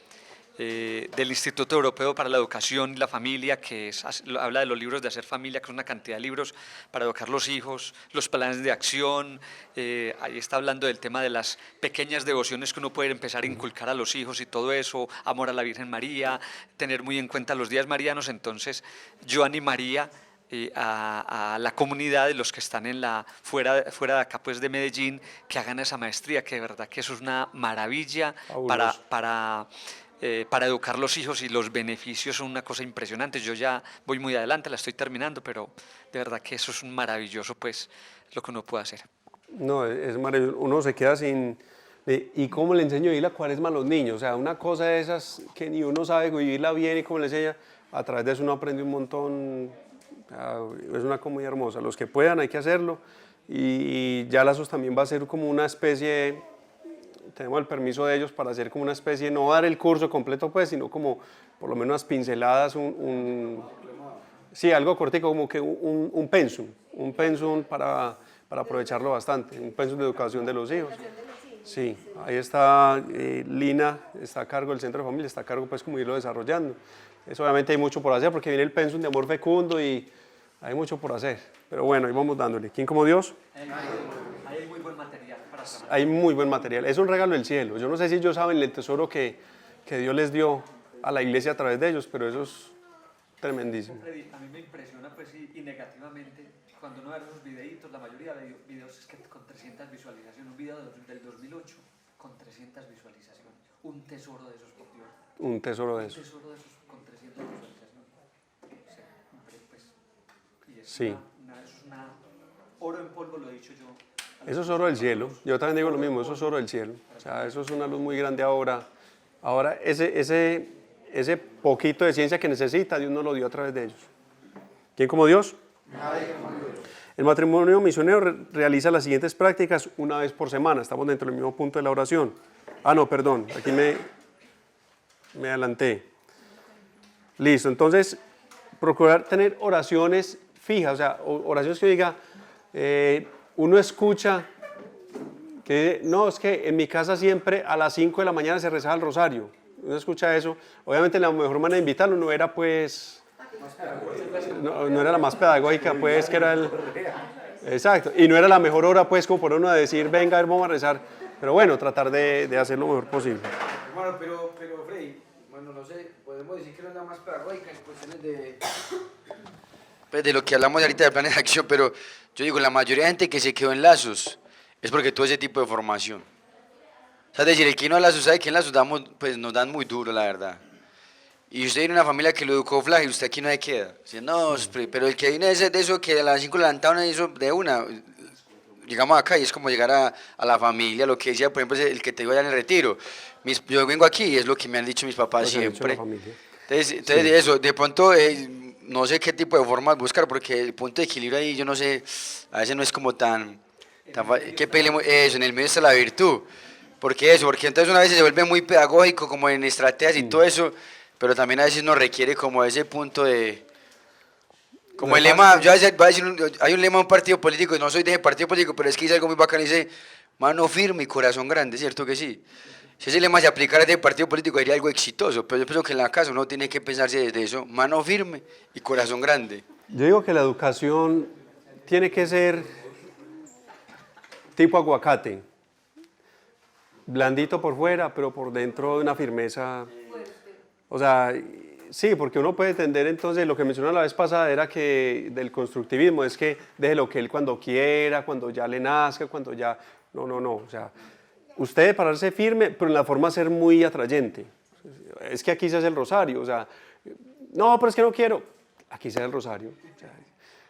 Instituto Europeo para la Educación y la Familia, que habla de los libros de hacer familia, que es una cantidad de libros para educar los hijos, los planes de acción, ahí está hablando del tema de las pequeñas devociones que uno puede empezar a inculcar a los hijos y todo eso, amor a la Virgen María, tener muy en cuenta los días marianos. Entonces yo animaría a la comunidad de los que están fuera de acá pues de Medellín, que hagan esa maestría, que de verdad que eso es una maravilla para educar los hijos, y los beneficios son una cosa impresionante. Yo ya voy muy adelante, la estoy terminando, pero de verdad que eso es un maravilloso pues lo que uno puede hacer. no, es maravilloso, uno se queda sin... ¿Y cómo le enseño a vivir la cuaresma a los niños? O sea, una cosa de esas que ni uno sabe vivirla bien, y cómo le enseña, a través de eso uno aprende un montón. Es una cosa muy hermosa. Los que puedan hay que hacerlo, y ya Lazos también va a ser como una especie, tenemos el permiso de ellos para hacer como una especie, no dar el curso completo pues, sino como por lo menos unas pinceladas, sí, algo cortico, como que un pensum para aprovecharlo bastante, un pensum de educación de los hijos. Sí, ahí está Lina, está a cargo del Centro de Familia, está a cargo pues como irlo desarrollando. Eso obviamente hay mucho por hacer, porque viene el pensum de amor fecundo y hay mucho por hacer. Pero bueno, ahí vamos dándole. ¿Quién como Dios? Hay muy buen material para trabajar. Hay muy buen material. Es un regalo del cielo. Yo no sé si ellos saben el tesoro que Dios les dio a la iglesia a través de ellos, pero eso es tremendísimo. A mí me impresiona pues y negativamente cuando uno ve esos videitos, la mayoría de videos es que con 300 visualizaciones, un video del 2008 con 300 visualizaciones, un tesoro de esos, por Dios. Un tesoro de eso. Un tesoro de esos con 300 visualizaciones. O sea, hombre, pues, y es Sí. eso es una oro en polvo, lo he dicho yo. Eso es oro del cielo. Yo también digo lo mismo, eso es oro del cielo. O sea, eso es una luz muy grande ahora. Ahora, ese poquito de ciencia que necesita, Dios nos lo dio a través de ellos. ¿Quién como Dios? Nadie como Dios. El matrimonio misionero realiza las siguientes prácticas una vez por semana. Estamos dentro del mismo punto de la oración. No, perdón, aquí me adelanté. Listo, entonces, procurar tener oraciones fijas, o sea, oraciones que diga, uno escucha que no, es que en mi casa siempre a las 5 de la mañana se rezaba el rosario. Uno escucha eso. Obviamente la mejor manera de invitarlo no era pues no era la más pedagógica, pues, que era el... Exacto, y no era la mejor hora, pues, como por uno a decir, venga, a ver, vamos a rezar, pero bueno, tratar de hacer lo mejor posible. Hermano, pero Freddy, bueno, no sé, podemos decir que no es la más pedagógica en cuestiones de... Pues de lo que hablamos ahorita del plan de acción, pero yo digo, la mayoría de gente que se quedó en Lazos es porque tuvo ese tipo de formación. O sea, es decir, el que no a Lazos sabe que en Lazos pues, nos dan muy duro, la verdad. Y usted viene de una familia que lo educó flash y usted aquí no se queda. Dice, no, pero el que viene de eso que a las 5 levantaban eso de una, llegamos acá y es como llegar a la familia, lo que decía, por ejemplo, el que te digo allá en el retiro. Yo vengo aquí y es lo que me han dicho mis papás Pues, han dicho siempre. la familia. Entonces Sí. eso, de pronto, no sé qué tipo de formas buscar, porque el punto de equilibrio ahí, yo no sé, a veces no es como que peleemos, eso, en el medio está la virtud. Porque entonces una vez se vuelve muy pedagógico, como en estrategias y todo eso, pero también a veces nos requiere como ese punto de... Como el lema, yo a veces voy a decir, hay un lema de un partido político, y no soy de ese partido político, pero es que dice algo muy bacano, dice, mano firme y corazón grande, ¿cierto que sí? Si ese lema se aplicara a ese partido político sería algo exitoso, pero yo pienso que en la casa uno tiene que pensarse desde eso, mano firme y corazón grande. Yo digo que la educación tiene que ser tipo aguacate, blandito por fuera, pero por dentro de una firmeza. O sea, sí, porque uno puede tender entonces, lo que mencionaba la vez pasada era que del constructivismo es que déjelo que él cuando quiera, cuando ya le nazca, cuando ya... No, o sea, usted debe pararse firme, pero en la forma de ser muy atrayente. Es que aquí se hace el rosario, o sea, no, pero es que no quiero, aquí se hace el rosario. O sea,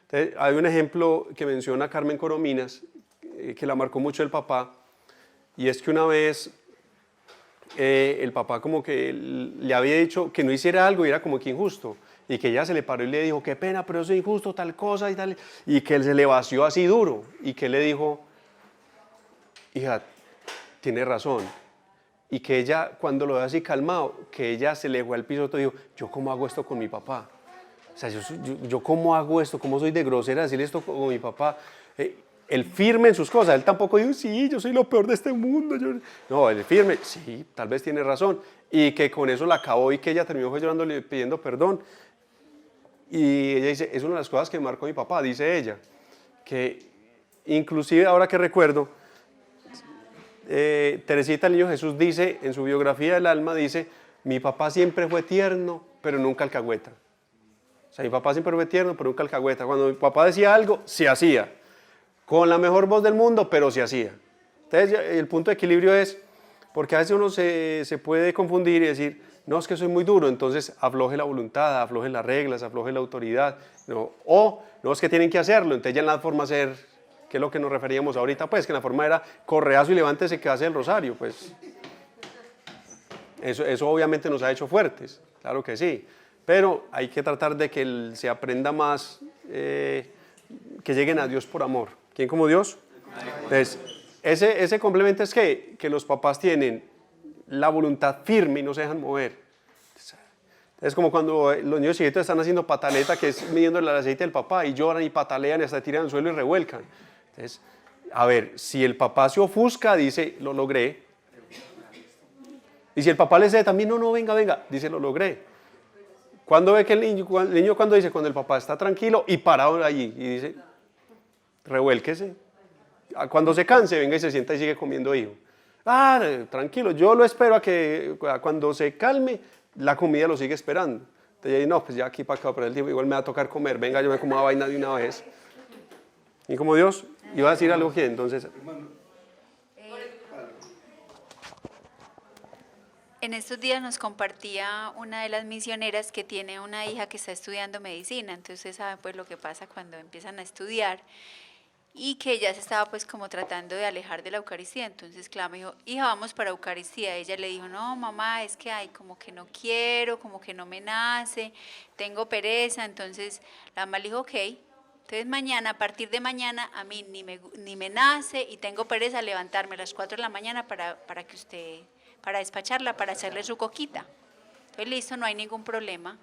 entonces, hay un ejemplo que menciona Carmen Corominas, que la marcó mucho el papá, y es que una vez el papá como que le había dicho que no hiciera algo y era como que injusto, y que ella se le paró y le dijo, qué pena, pero eso es injusto, tal cosa y tal, y que él se le vació así duro, y que le dijo, hija, tiene razón, y que ella cuando lo ve así calmado, que ella se le fue al piso y dijo, yo cómo hago esto con mi papá, o sea, yo cómo hago esto, cómo soy de grosera decirle esto con mi papá. Él firme en sus cosas, él tampoco dijo, sí, yo soy lo peor de este mundo. No, él firme, sí, tal vez tiene razón. Y que con eso la acabó y que ella terminó fue llorando pidiendo perdón. Y ella dice, es una de las cosas que me marcó mi papá, dice ella, que inclusive ahora que recuerdo, Teresita el Niño Jesús dice, en su biografía del alma, dice, mi papá siempre fue tierno, pero nunca alcahueta. O sea, mi papá siempre fue tierno, pero nunca alcahueta. Cuando mi papá decía algo, se hacía. Con la mejor voz del mundo, pero se hacía. Entonces, el punto de equilibrio es, porque a veces uno se puede confundir y decir, no, es que soy muy duro, entonces afloje la voluntad, afloje las reglas, afloje la autoridad. No, o, no, es que tienen que hacerlo, entonces ya en la forma de ser, que es lo que nos referíamos ahorita, pues, que en la forma era correazo y levántese que hace el rosario, pues. Eso obviamente nos ha hecho fuertes, claro que sí, pero hay que tratar de que se aprenda más, que lleguen a Dios por amor. ¿Quién como Dios? Entonces, ese complemento es que los papás tienen la voluntad firme y no se dejan mover. Es como cuando los niños chiquitos están haciendo pataleta, que es midiendo el aceite del papá, y lloran y patalean y hasta tiran al suelo y revuelcan. Entonces, a ver, si el papá se ofusca, dice, lo logré. Y si el papá le dice también, no, venga, dice, lo logré. Cuando ve que el niño cuando dice, cuando el papá está tranquilo y parado allí, y dice, revuélquese. Cuando se canse, venga y se sienta y sigue comiendo, hijo. Tranquilo, yo lo espero a que cuando se calme, la comida lo sigue esperando. Entonces, no, pues ya aquí para acá, pero el tiempo igual me va a tocar comer, venga, yo me como la vaina de una vez. Y como Dios, iba a decir algo que entonces... En estos días nos compartía una de las misioneras que tiene una hija que está estudiando medicina, entonces ustedes saben pues lo que pasa cuando empiezan a estudiar, y que ella se estaba pues como tratando de alejar de la Eucaristía. Entonces claro, me dijo, hija, vamos para Eucaristía. Ella le dijo, no mamá, es que como que no quiero, como que no me nace, tengo pereza. Entonces la mamá le dijo, ok, entonces mañana, a partir de mañana, a mí ni me nace y tengo pereza levantarme a las 4 de la mañana para despacharla, para hacerle su coquita. Entonces listo, no hay ningún problema.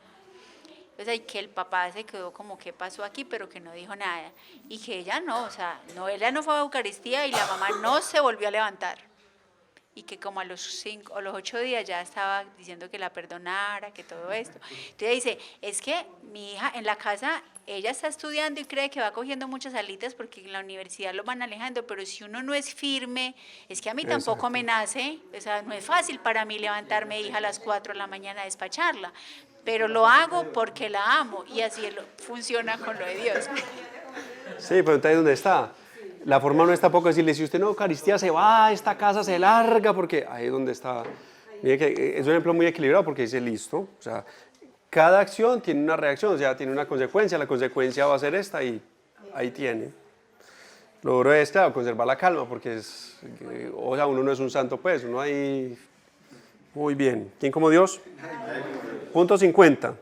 Pues ahí que el papá se quedó como, ¿qué pasó aquí? Pero que no dijo nada. Y que ella no, o sea, no, ella no fue a Eucaristía y la mamá no se volvió a levantar. Y que como a los 5 o los 8 días ya estaba diciendo que la perdonara, que todo esto. Entonces dice, es que mi hija en la casa, ella está estudiando y cree que va cogiendo muchas alitas porque en la universidad lo van alejando, pero si uno no es firme, es que a mí tampoco me nace, o sea, no es fácil para mí levantarme, hija, a las 4 de la mañana a despacharla, pero lo hago porque la amo y así funciona con lo de Dios. Sí, pero entonces ¿dónde está? La forma no es tampoco decirle, si usted no Eucaristía se va, esta casa se larga, porque ahí es donde está. Mire que es un ejemplo muy equilibrado porque dice, listo, o sea, cada acción tiene una reacción, o sea, tiene una consecuencia, la consecuencia va a ser esta y ahí tiene. Lo duro es, claro, conservar la calma, porque es, o sea, uno no es un santo, pues, uno ahí, muy bien. ¿Quién como Dios? Punto 50.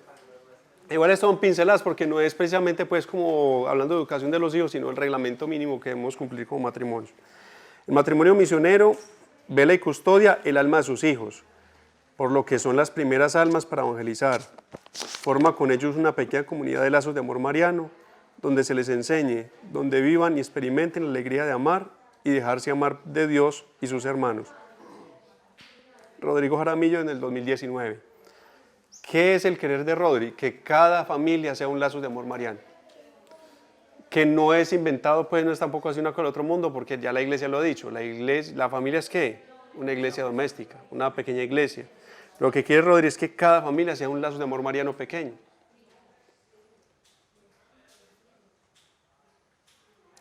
Igual esto son pinceladas porque no es precisamente pues como hablando de educación de los hijos, sino el reglamento mínimo que debemos cumplir como matrimonio. El matrimonio misionero vela y custodia el alma de sus hijos, por lo que son las primeras almas para evangelizar. Forma con ellos una pequeña comunidad de lazos de amor mariano, donde se les enseñe, donde vivan y experimenten la alegría de amar y dejarse amar de Dios y sus hermanos. Rodrigo Jaramillo en el 2019. ¿Qué es el querer de Rodri? Que cada familia sea un lazo de amor mariano. Que no es inventado, pues no es tampoco así una con el otro mundo, porque ya la iglesia lo ha dicho. La familia es ¿qué? Una iglesia doméstica, una pequeña iglesia. Lo que quiere Rodri es que cada familia sea un lazo de amor mariano pequeño.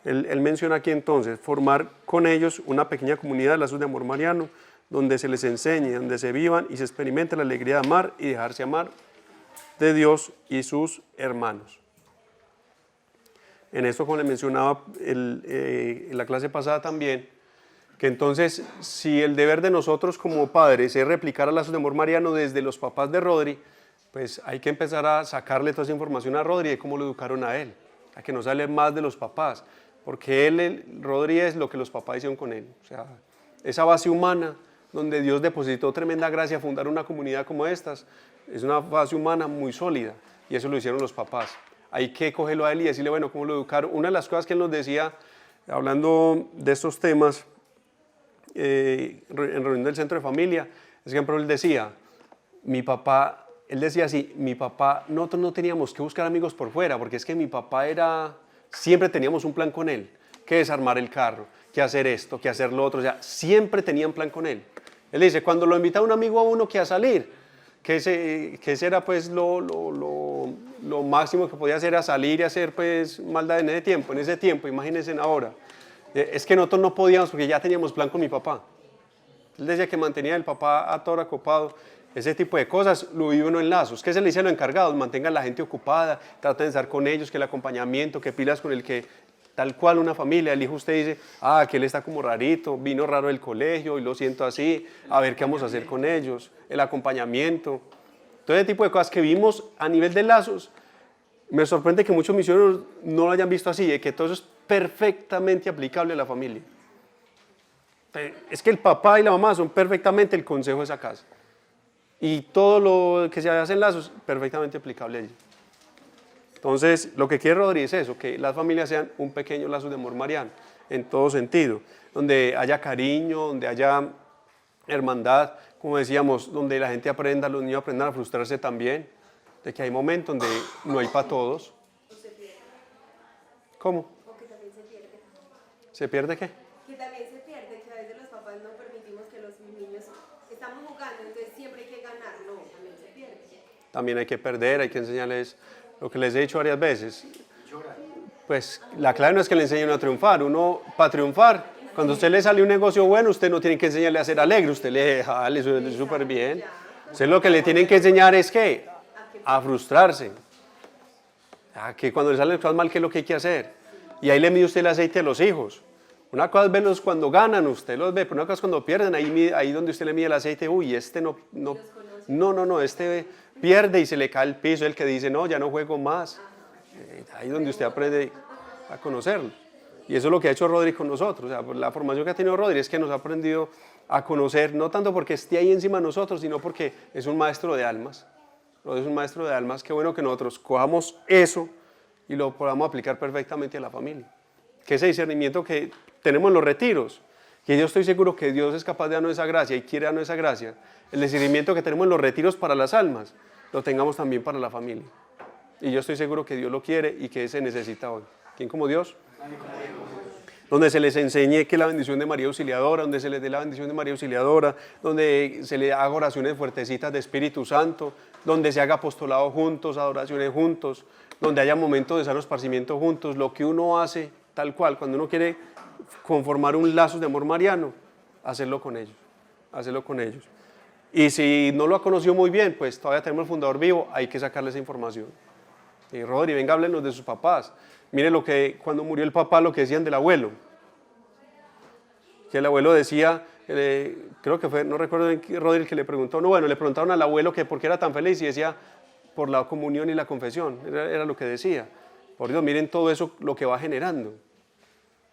Él menciona aquí entonces, formar con ellos una pequeña comunidad de lazos de amor mariano, donde se les enseñe, donde se vivan y se experimente la alegría de amar y dejarse amar de Dios y sus hermanos. En esto, como le mencionaba en la clase pasada también, que entonces, si el deber de nosotros como padres es replicar a lazos de amor mariano desde los papás de Rodri, pues hay que empezar a sacarle toda esa información a Rodri de cómo lo educaron a él, a que no sale más de los papás, porque Rodri es lo que los papás hicieron con él, o sea, esa base humana donde Dios depositó tremenda gracia a fundar una comunidad como estas, es una base humana muy sólida, y eso lo hicieron los papás. Hay que cogerlo a él y decirle, bueno, ¿cómo lo educaron? Una de las cosas que él nos decía, hablando de estos temas, en reunión del centro de familia, es que, por ejemplo, él decía, él decía así, mi papá, nosotros no teníamos que buscar amigos por fuera, porque es que mi papá siempre teníamos un plan con él, que desarmar el carro, que hacer esto, que hacer lo otro, o sea, siempre tenían plan con él. Él dice, cuando lo invita un amigo a uno que a salir, que ese era pues lo máximo que podía hacer, a salir y hacer pues maldad en ese tiempo, imagínense ahora. Es que nosotros no podíamos porque ya teníamos plan con mi papá. Él decía que mantenía el papá a todo ocupado, ese tipo de cosas lo vive uno en lazos. ¿Qué se le dice a los encargados? Mantengan a la gente ocupada, traten de estar con ellos, que el acompañamiento, que pilas con el que tal cual una familia, el hijo usted dice, que él está como rarito, vino raro del colegio y lo siento así, a ver qué vamos a hacer con ellos, el acompañamiento, todo ese tipo de cosas que vimos a nivel de lazos. Me sorprende que muchos misioneros no lo hayan visto así, de que todo eso es perfectamente aplicable a la familia. Es que el papá y la mamá son perfectamente el consejo de esa casa. Y todo lo que se hace en lazos, perfectamente aplicable a ellos. Entonces, lo que quiere Rodri es eso, que las familias sean un pequeño lazo de amor mariano, en todo sentido, donde haya cariño, donde haya hermandad, como decíamos, donde la gente aprenda, los niños aprendan a frustrarse también, de que hay momentos donde no hay para todos. ¿Cómo? O que también se pierde. ¿Se pierde qué? Que también se pierde, que a veces los papás no permitimos que los niños estamos jugando, entonces siempre hay que ganar, no, también se pierde. También hay que perder, hay que enseñarles lo que les he dicho varias veces. Pues la clave no es que le enseñen a triunfar, uno para triunfar, cuando a usted le sale un negocio bueno, usted no tiene que enseñarle a ser alegre, usted le deja, le suele súper bien. Usted lo que le tienen que enseñar es ¿qué? A frustrarse. A que cuando le salen cosas mal, ¿qué es lo que hay que hacer? Y ahí le mide usted el aceite a los hijos. Una cosa es verlos cuando ganan, usted los ve, pero una cosa es cuando pierden, ahí donde usted le mide el aceite, uy, este no, este pierde y se le cae el piso, el que dice, no, ya no juego más. Ahí donde usted aprende a conocerlo. Y eso es lo que ha hecho Rodri con nosotros. O sea, la formación que ha tenido Rodri es que nos ha aprendido a conocer, no tanto porque esté ahí encima de nosotros, sino porque es un maestro de almas. Rodri es un maestro de almas. Qué bueno que nosotros cojamos eso y lo podamos aplicar perfectamente a la familia. Que ese discernimiento que tenemos en los retiros, que yo estoy seguro que Dios es capaz de darnos esa gracia y quiere darnos esa gracia, el discernimiento que tenemos en los retiros para las almas, lo tengamos también para la familia. Y yo estoy seguro que Dios lo quiere y que se necesita hoy. ¿Quién como Dios? Donde se les enseñe que la bendición de María Auxiliadora, donde se les dé la bendición de María Auxiliadora, donde se le haga oraciones fuertecitas de Espíritu Santo, donde se haga apostolado juntos, adoraciones juntos, donde haya momentos de sano esparcimiento juntos, lo que uno hace tal cual, cuando uno quiere conformar un lazo de amor mariano, hacerlo con ellos, hacerlo con ellos. Y si no lo ha conocido muy bien, pues todavía tenemos el fundador vivo, hay que sacarle esa información. Y Rodri, venga, háblenos de sus papás. Mire lo que cuando murió el papá, lo que decían del abuelo. Que el abuelo decía, creo que fue, no recuerdo en qué, Rodri, que le preguntó, no, bueno, le preguntaron al abuelo que por qué era tan feliz y decía, por la comunión y la confesión, era lo que decía. Por Dios, miren todo eso, lo que va generando.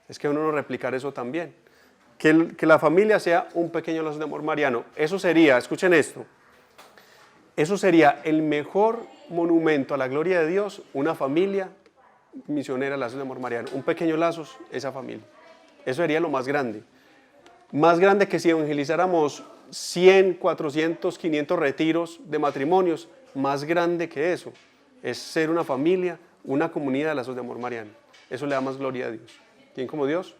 Es que uno no replicar eso también. Que la familia sea un pequeño lazo de amor mariano. Eso sería, escuchen esto, eso sería el mejor monumento a la gloria de Dios, una familia misionera, lazos de amor mariano. Un pequeño lazo, esa familia. Eso sería lo más grande. Más grande que si evangelizáramos 100, 400, 500 retiros de matrimonios, más grande que eso. Es ser una familia, una comunidad de lazos de amor mariano. Eso le da más gloria a Dios. ¿Quién como Dios?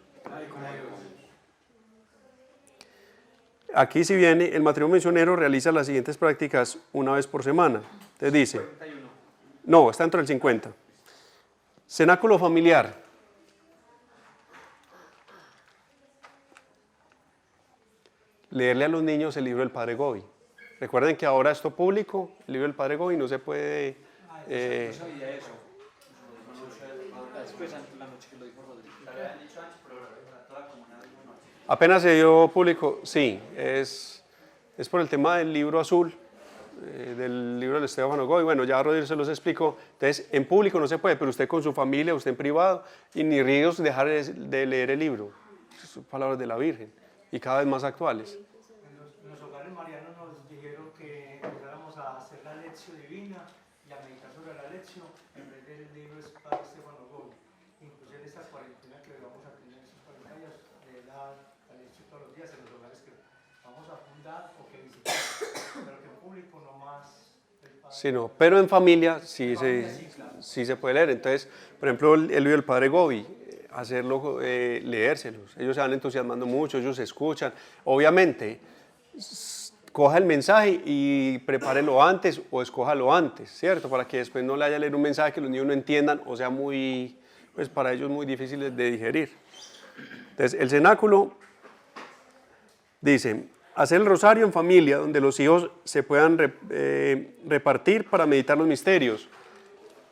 Aquí si viene, el matrimonio misionero realiza las siguientes prácticas una vez por semana. Te dice, no, está dentro del 50. Cenáculo familiar. Leerle a los niños el libro del Padre Gobi. Recuerden que ahora esto público, el libro del Padre Gobi no se puede... Apenas se dio público, sí, es por el tema del libro azul, del libro del Estefano Gobi. Bueno, ya Rodríguez se los explicó. Entonces, en público no se puede, pero usted con su familia, usted en privado, y ni ríos dejar de leer el libro. Son palabras de la Virgen, y cada vez más actuales. En los hogares marianos nos dijeron que empezáramos a hacer la lección divina y a meditar sobre la lección en vez del libro del Padre Estefano Gobi. Incluso en esta cuarentena que vamos a tener estos 40 días, la lección todos los días en los hogares que vamos a fundar o que visitamos, pero que en público no más. Sí, no, pero en familia sí se puede leer. Entonces, por ejemplo, el libro del Padre Gobi, hacerlo, leérselos. Ellos se van entusiasmando mucho, ellos escuchan. Obviamente, coja el mensaje y prepárelo antes o escójalo antes, ¿cierto? Para que después no le haya leído un mensaje que los niños no entiendan o sea muy, pues para ellos muy difícil de digerir. Entonces, el cenáculo dice, hacer el rosario en familia, donde los hijos se puedan repartir para meditar los misterios.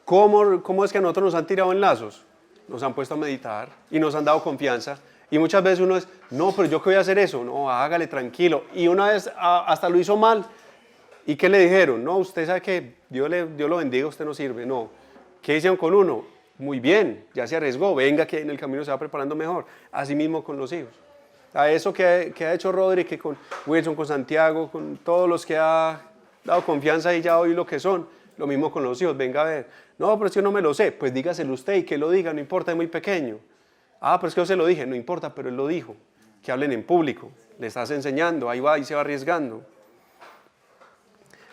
¿Cómo es que a nosotros nos han tirado en lazos? Nos han puesto a meditar y nos han dado confianza. Y muchas veces uno es, no, pero yo qué voy a hacer eso. No, hágale tranquilo. Y una vez hasta lo hizo mal. ¿Y qué le dijeron? No, usted sabe que Dios lo bendiga, usted no sirve. No. ¿Qué hicieron con uno? Muy bien, ya se arriesgó. Venga que en el camino se va preparando mejor. Así mismo con los hijos. A eso que ha hecho Rodri, que con Wilson, con Santiago, con todos los que ha dado confianza y ya hoy lo que son. Lo mismo con los hijos, venga a ver. No, pero es que yo no me lo sé. Pues dígaselo usted y que lo diga, no importa, es muy pequeño. Ah, pero es que yo se lo dije, no importa, pero él lo dijo. Que hablen en público, le estás enseñando, ahí va y se va arriesgando.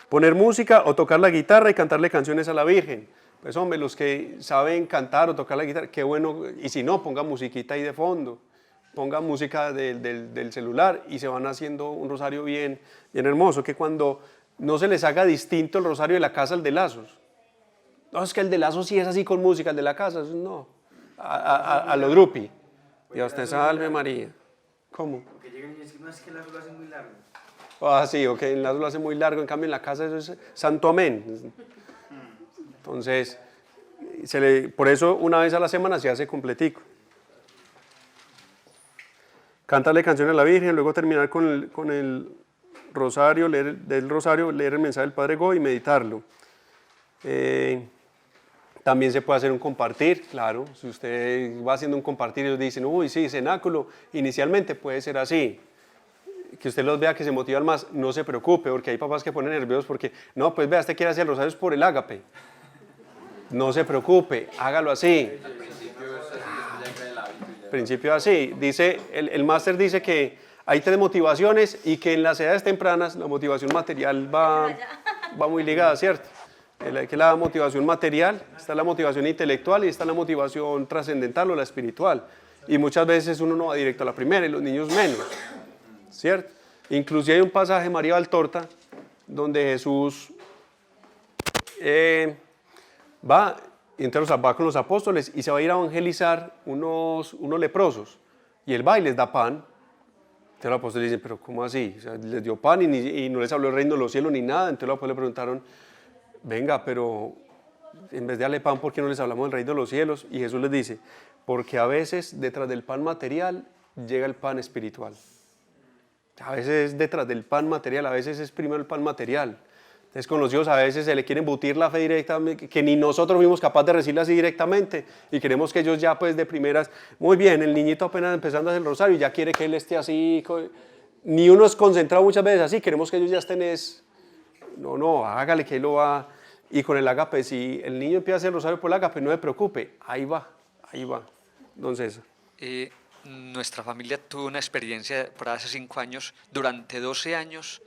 Poner música o tocar la guitarra y cantarle canciones a la Virgen. Pues hombre, los que saben cantar o tocar la guitarra, qué bueno. Y si no, ponga musiquita ahí de fondo. Ponga música del celular y se van haciendo un rosario bien hermoso. Que cuando no se les haga distinto el rosario de la casa al de lazos. No, es que el de lazos sí es así con música, el de la casa, no. A lo drupi. Y a usted salve María. ¿Cómo? Porque llegan y dicen, no, es que el lazo lo hace muy largo. Ah, sí, ok, el lazo lo hace muy largo, en cambio en la casa eso es santo amén. Entonces, por eso una vez a la semana se hace completico. Cantarle canciones a la Virgen, luego terminar con el rosario, leer el mensaje del Padre Gobi y meditarlo. También se puede hacer un compartir, claro, si usted va haciendo un compartir y ellos dicen, uy, sí, cenáculo, inicialmente puede ser así, que usted los vea que se motivan más, no se preocupe, porque hay papás que ponen nerviosos porque, no, pues vea, usted quiere hacer los rosarios por el ágape, no se preocupe, hágalo así. principio así. Dice, el máster dice que hay 3 motivaciones y que en las edades tempranas la motivación material va muy ligada, ¿cierto? Que es la motivación material, está la motivación intelectual y está la motivación trascendental o la espiritual. Y muchas veces uno no va directo a la primera y los niños menos, ¿cierto? Inclusive hay un pasaje de María Valtorta donde Jesús va con los apóstoles y se va a ir a evangelizar unos leprosos. Y él va y les da pan. Entonces los apóstoles dicen, pero ¿cómo así? O sea, les dio pan y no les habló el reino de los cielos ni nada. Entonces los apóstoles le preguntaron, venga, pero en vez de darle pan, ¿por qué no les hablamos del reino de los cielos? Y Jesús les dice, porque a veces detrás del pan material llega el pan espiritual. A veces detrás del pan material, a veces es primero el pan material. Entonces con los hijos a veces se le quiere embutir la fe directamente, que ni nosotros fuimos capaces de recibirla así directamente y queremos que ellos ya pues de primeras, muy bien, el niñito apenas empezando a hacer el rosario y ya quiere que él esté así, ni uno es concentrado muchas veces así, queremos que ellos ya estén no, hágale que él lo va, y con el ágape, si el niño empieza a hacer el rosario por el ágape, no se preocupe, ahí va, don César. Nuestra familia tuvo una experiencia por hace 5 años, durante 12 años,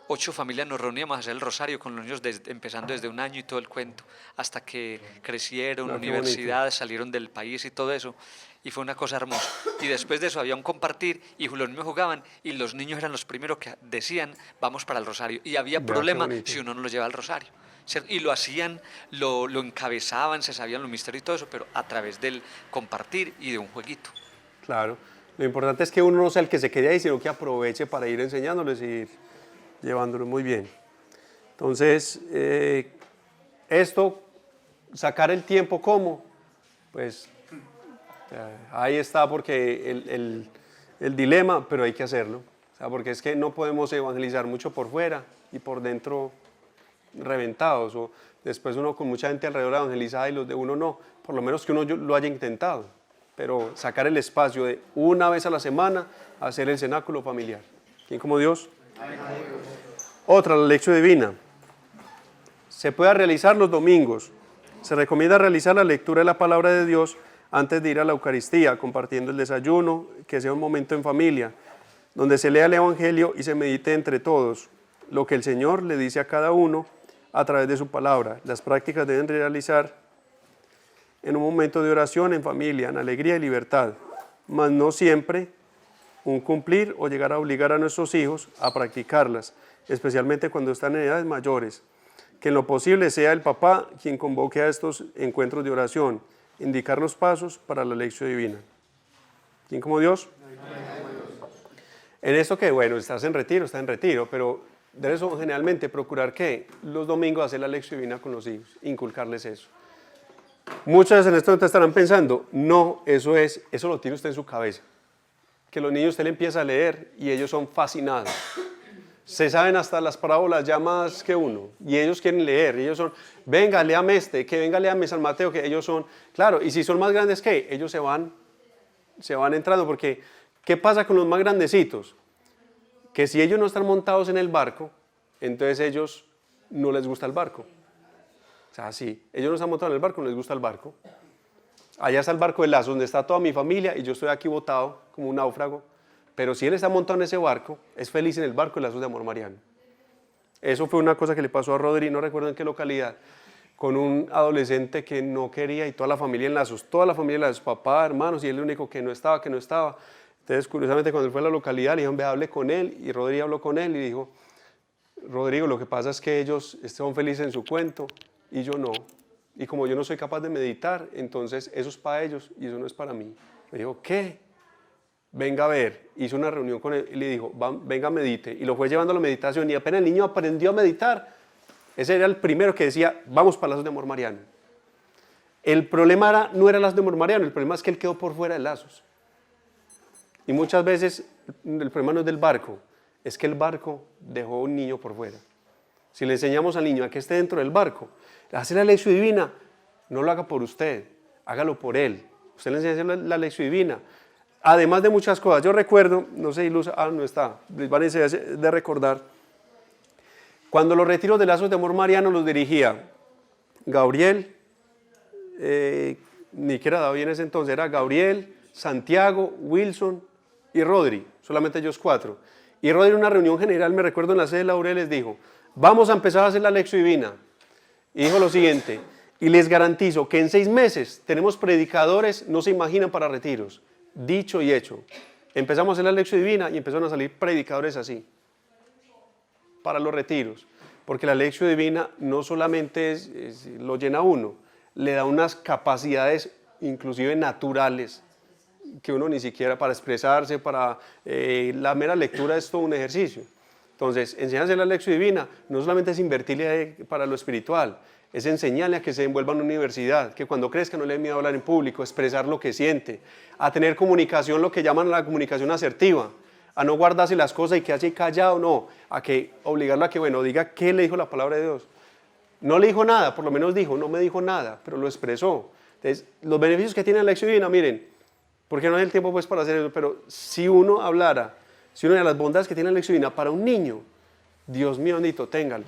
8 familias nos reuníamos a hacer el rosario con los niños empezando desde 1 año y todo el cuento, hasta que crecieron, universidades, salieron del país y todo eso, y fue una cosa hermosa. Y después de eso había un compartir y los niños jugaban y los niños eran los primeros que decían vamos para el rosario, y había problema si uno no los llevaba al rosario, ¿cierto? Y lo hacían, lo encabezaban, se sabían los misterios y todo eso, pero a través del compartir y de un jueguito. Claro, lo importante es que uno no sea el que se quede ahí, sino que aproveche para ir enseñándoles y ir llevándolos muy bien. Entonces, esto, sacar el tiempo, ¿cómo? Pues ahí está porque el dilema, pero hay que hacerlo. O sea, porque es que no podemos evangelizar mucho por fuera y por dentro reventados, o después uno con mucha gente alrededor evangelizada y los de uno no, por lo menos que uno lo haya intentado, pero sacar el espacio de una vez a la semana hacer el cenáculo familiar. ¿Quién como Dios? Otra, la lección divina. Se puede realizar los domingos. Se recomienda realizar la lectura de la palabra de Dios antes de ir a la Eucaristía, compartiendo el desayuno, que sea un momento en familia, donde se lea el Evangelio y se medite entre todos lo que el Señor le dice a cada uno a través de su palabra. Las prácticas deben realizar en un momento de oración en familia, en alegría y libertad, mas no siempre un cumplir o llegar a obligar a nuestros hijos a practicarlas, especialmente cuando están en edades mayores. Que en lo posible sea el papá quien convoque a estos encuentros de oración, indicar los pasos para la lección divina. ¿Quién como Dios? En esto que, bueno, estás en retiro, pero de eso generalmente procurar que los domingos hacer la lección divina con los hijos, inculcarles eso. Muchas en esto te estarán pensando, no, eso lo tiene usted en su cabeza. Que los niños usted le empieza a leer y ellos son fascinados. Se saben hasta las parábolas ya más que uno y ellos quieren leer, ellos son, venga, léame que venga, léame San Mateo, que ellos son, claro, y si son más grandes que ellos se van entrando, porque ¿qué pasa con los más grandecitos? Que si ellos no están montados en el barco, entonces ellos no les gusta el barco. O sea, si ellos no están montados en el barco, no les gusta el barco. Allá está el barco de Lazo, donde está toda mi familia y yo estoy aquí botado como un náufrago. Pero si él está montado en ese barco, es feliz en el barco de Lazos de Amor Mariano. Eso fue una cosa que le pasó a Rodri, no recuerdo en qué localidad, con un adolescente que no quería y toda la familia en Lazos, papá, hermanos, y él el único que no estaba. Entonces, curiosamente, cuando él fue a la localidad, le dijeron, ve, hable con él, y Rodri habló con él y dijo, Rodrigo, lo que pasa es que ellos son felices en su cuento y yo no. Y como yo no soy capaz de meditar, entonces eso es para ellos y eso no es para mí. Me dijo, ¿qué? Venga a ver. Hizo una reunión con él y le dijo, venga, medite. Y lo fue llevando a la meditación y apenas el niño aprendió a meditar, ese era el primero que decía, vamos para Lazos de Amor Mariano. El problema no era Lazos de Amor Mariano, el problema es que él quedó por fuera de Lazos. Y muchas veces el problema no es del barco, es que el barco dejó a un niño por fuera. Si le enseñamos al niño a que esté dentro del barco, hacer la lección divina, no lo haga por usted, hágalo por él. Usted le enseña a hacer la lección divina. Además de muchas cosas, yo recuerdo, no sé, Luz, no está, les van a enseñar de recordar, cuando los retiros de Lazos de Amor Mariano los dirigía Gabriel, ni que era David en ese entonces, era Gabriel, Santiago, Wilson y Rodri, solamente ellos 4. Y Rodri en una reunión general, me recuerdo en la sede de Laurel, les dijo, vamos a empezar a hacer la Lección Divina. Y dijo lo siguiente, y les garantizo que en 6 meses tenemos predicadores, no se imaginan, para retiros. Dicho y hecho. Empezamos a hacer la Lección Divina y empezaron a salir predicadores así, para los retiros. Porque la Lección Divina no solamente lo llena a uno, le da unas capacidades inclusive naturales, que uno ni siquiera para expresarse, para la mera lectura es todo un ejercicio. Entonces, enseñarse la Lección Divina no solamente es invertirle para lo espiritual, es enseñarle a que se envuelva en una universidad, que cuando crezca no le dé miedo a hablar en público, expresar lo que siente, a tener comunicación, lo que llaman la comunicación asertiva, a no guardarse las cosas y quedarse callado, no, a que obligarlo a que, bueno, diga qué le dijo la palabra de Dios. No le dijo nada, por lo menos dijo, no me dijo nada, pero lo expresó. Entonces, los beneficios que tiene la Lección Divina, miren, porque no hay el tiempo pues para hacer eso, pero si uno hablara, si una de las bondades que tiene la Lección Divina para un niño, Dios mío bendito, téngalo.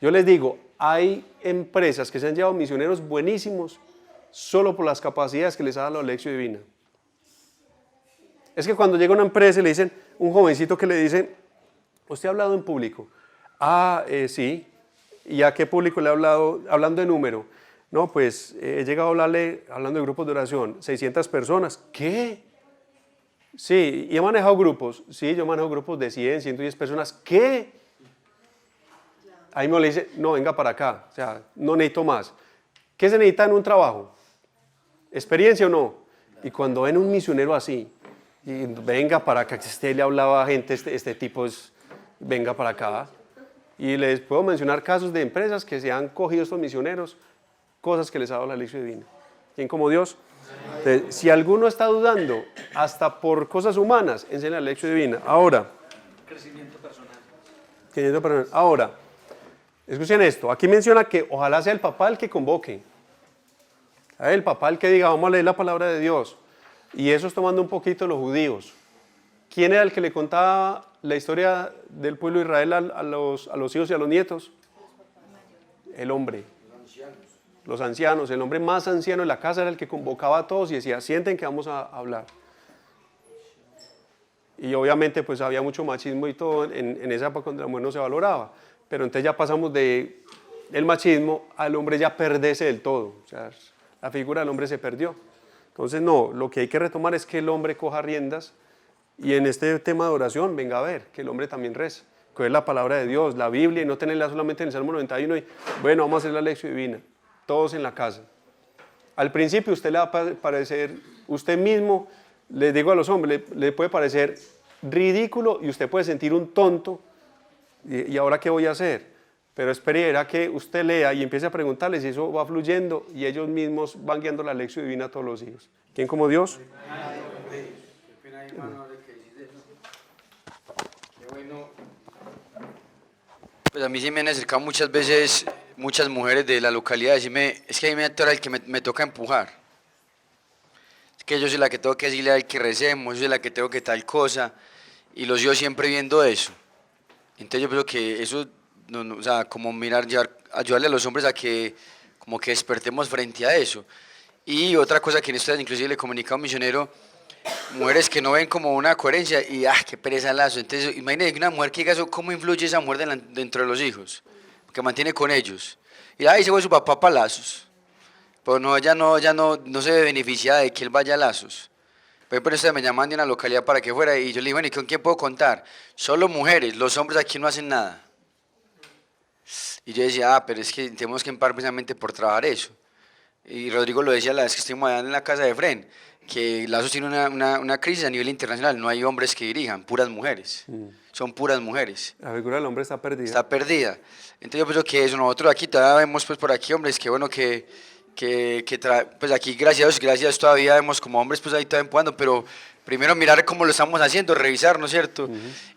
Yo les digo, hay empresas que se han llevado misioneros buenísimos solo por las capacidades que les ha dado la Lección Divina. Es que cuando llega una empresa y le dicen, un jovencito que le dicen, ¿usted ha hablado en público? Sí. ¿Y a qué público le ha hablado? Hablando de número. No, pues he llegado a hablarle, hablando de grupos de oración, 600 personas. ¿Qué? Sí, ¿y he manejado grupos? Sí, yo manejo grupos de 100, 110 personas. ¿Qué? Ahí me le dice, no, venga para acá, o sea, no necesito más. ¿Qué se necesita en un trabajo? ¿Experiencia o no? Y cuando ven un misionero así, y venga para acá, que usted le hablaba a gente, este tipo es, venga para acá. Y les puedo mencionar casos de empresas que se han cogido estos misioneros, cosas que les ha dado la Lección Divina. ¿Quién como Dios? Entonces, si alguno está dudando, hasta por cosas humanas, enseña la Lección Divina. Ahora, Crecimiento personal. crecimiento personal. Ahora, escuchen esto, aquí menciona que ojalá sea el papá el que convoque. El papá el que diga, vamos a leer la palabra de Dios. Y eso es tomando un poquito los judíos. ¿Quién era el que le contaba la historia del pueblo de Israel a los hijos y a los nietos? El hombre. Los ancianos. El hombre más anciano de la casa era el que convocaba a todos y decía, sienten que vamos a hablar. Y obviamente pues había mucho machismo y todo en esa época cuando la mujer no se valoraba. Pero entonces ya pasamos del machismo al hombre ya perderse del todo. O sea, la figura del hombre se perdió. Entonces no, lo que hay que retomar es que el hombre coja riendas y en este tema de oración venga a ver que el hombre también reza, coger la palabra de Dios, la Biblia y no tenerla solamente en el Salmo 91 y bueno, vamos a hacer la Lección Divina, todos en la casa. Al principio usted le va a parecer, usted mismo, les digo a los hombres, le puede parecer ridículo y usted puede sentir un tonto y ahora qué voy a hacer. Pero espere a que usted lea y empiece a preguntarles y eso va fluyendo y ellos mismos van guiando la Lección Divina a todos los hijos. ¿Quién como Dios? Pues a mí sí me han acercado muchas veces muchas mujeres de la localidad a decirme, es que a mí me atora el que me toca empujar. Es que yo soy la que tengo que decirle al que recemos, yo soy la que tengo que tal cosa. Y los yo siempre viendo eso. Entonces yo creo que eso, o sea, como mirar, ayudarle a los hombres a que como que despertemos frente a eso. Y otra cosa que en esto inclusive le comunica a un misionero, mujeres que no ven como una coherencia y qué pereza lazo. Entonces imagínense que una mujer que diga eso, ¿cómo influye esa mujer dentro de los hijos? Que mantiene con ellos. Y ahí se fue su papá para lazos. Pero no, ella no se beneficia de que él vaya a lazos. Por ejemplo, ustedes me llaman de una localidad para que fuera y yo le digo, bueno, ¿y con quién puedo contar? Solo mujeres, los hombres aquí no hacen nada. Y yo decía, pero es que tenemos que empezar precisamente por trabajar eso. Y Rodrigo lo decía la vez que estuvimos allá en la casa de Fren, que Lazos tiene una crisis a nivel internacional, no hay hombres que dirijan, puras mujeres. Son puras mujeres. La figura del hombre está perdida. Está perdida. Entonces yo pienso que eso, nosotros aquí todavía vemos pues por aquí hombres, que bueno pues aquí gracias todavía vemos como hombres pues ahí todavía empujando, pero primero mirar cómo lo estamos haciendo, revisar, ¿no es cierto?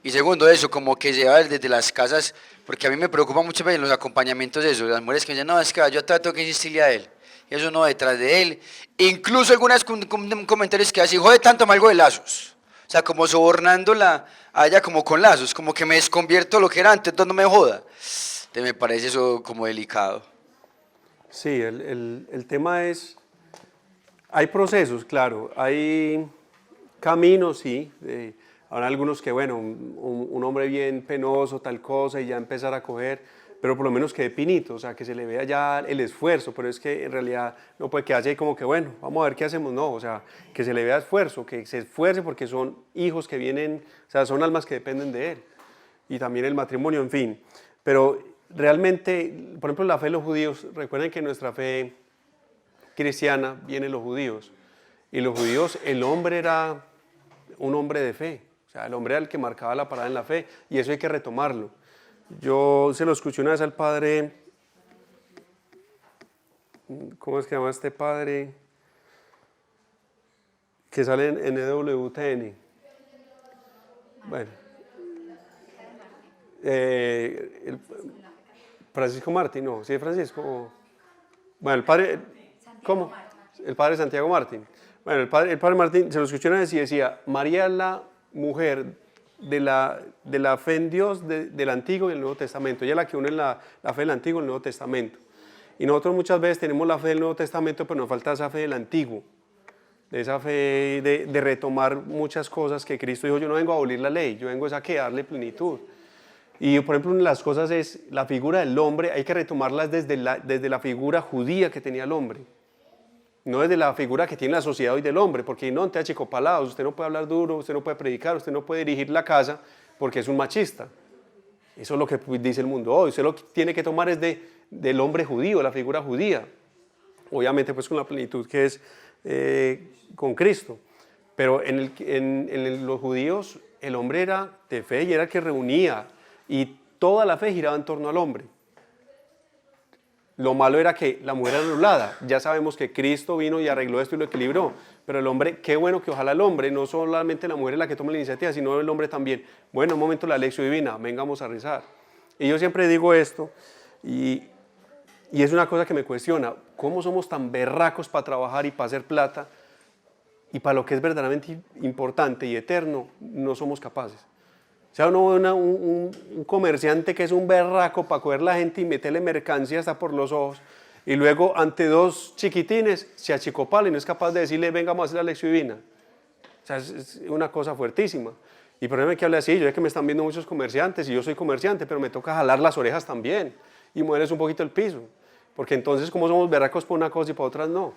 Y segundo eso, como que se va desde las casas, porque a mí me preocupa mucho en los acompañamientos eso, las mujeres que me dicen, no, es que yo todavía tengo que insistirle a él, y eso no detrás de él, incluso algunas comentarios que hacen, jode tanto algo de Lazos, o sea, como sobornándola a ella como con Lazos, como que me desconvierto lo que era antes, entonces no me joda, entonces me parece eso como delicado. Sí, el tema es Hay procesos, claro, hay caminos, sí. Habrá algunos que, bueno, un hombre bien penoso, tal cosa, y ya empezar a coger, pero por lo menos que de pinito, o sea, que se le vea ya el esfuerzo, pero es que en realidad no puede quedarse ahí como que, bueno, vamos a ver qué hacemos, no, o sea, que se le vea esfuerzo, que se esfuerce porque son hijos que vienen, o sea, son almas que dependen de él, y también el matrimonio, en fin. Pero realmente, por ejemplo, la fe de los judíos, recuerden que nuestra fe cristiana viene de los judíos, y los judíos, el hombre era un hombre de fe, o sea, el hombre era el que marcaba la parada en la fe, y eso hay que retomarlo. Yo se lo escuché una vez al padre, ¿cómo es que se llama este padre? Que sale en EWTN. Bueno, Francisco Martín, no, sí, Francisco. Bueno, el padre, ¿cómo? El padre Santiago Martín. Bueno, el padre Martín se lo escuchó una vez y decía, María es la mujer de la fe en Dios del Antiguo y el Nuevo Testamento. Ella es la que une la fe del Antiguo y el Nuevo Testamento. Y nosotros muchas veces tenemos la fe del Nuevo Testamento, pero nos falta esa fe del Antiguo. De esa fe de retomar muchas cosas que Cristo dijo, yo no vengo a abolir la ley, yo vengo a darle plenitud. Y por ejemplo, una de las cosas es la figura del hombre, hay que retomarla desde la figura judía que tenía el hombre. No desde la figura que tiene la sociedad hoy del hombre, porque no, te achicopalados, usted no puede hablar duro, usted no puede predicar, usted no puede dirigir la casa porque es un machista. Eso es lo que dice el mundo hoy. Usted lo que tiene que tomar es del hombre judío, la figura judía. Obviamente pues con la plenitud que es con Cristo. Pero en los judíos el hombre era de fe y era el que reunía y toda la fe giraba en torno al hombre. Lo malo era que la mujer era anulada. Ya sabemos que Cristo vino y arregló esto y lo equilibró. Pero el hombre, qué bueno que ojalá el hombre, no solamente la mujer es la que toma la iniciativa, sino el hombre también. Bueno, un momento la lección divina, vengamos a rezar. Y yo siempre digo esto, y es una cosa que me cuestiona, ¿cómo somos tan berracos para trabajar y para hacer plata? Y para lo que es verdaderamente importante y eterno, no somos capaces. O sea, un comerciante que es un berraco para coger la gente y meterle mercancía hasta por los ojos, y luego ante dos chiquitines se achicopala y no es capaz de decirle, venga, vamos a hacer la lección divina. O sea, es una cosa fuertísima. Y por ejemplo, que hable así, yo sé que me están viendo muchos comerciantes y yo soy comerciante, pero me toca jalar las orejas también y moverles un poquito el piso. Porque entonces, como somos berracos para una cosa y para otras, no.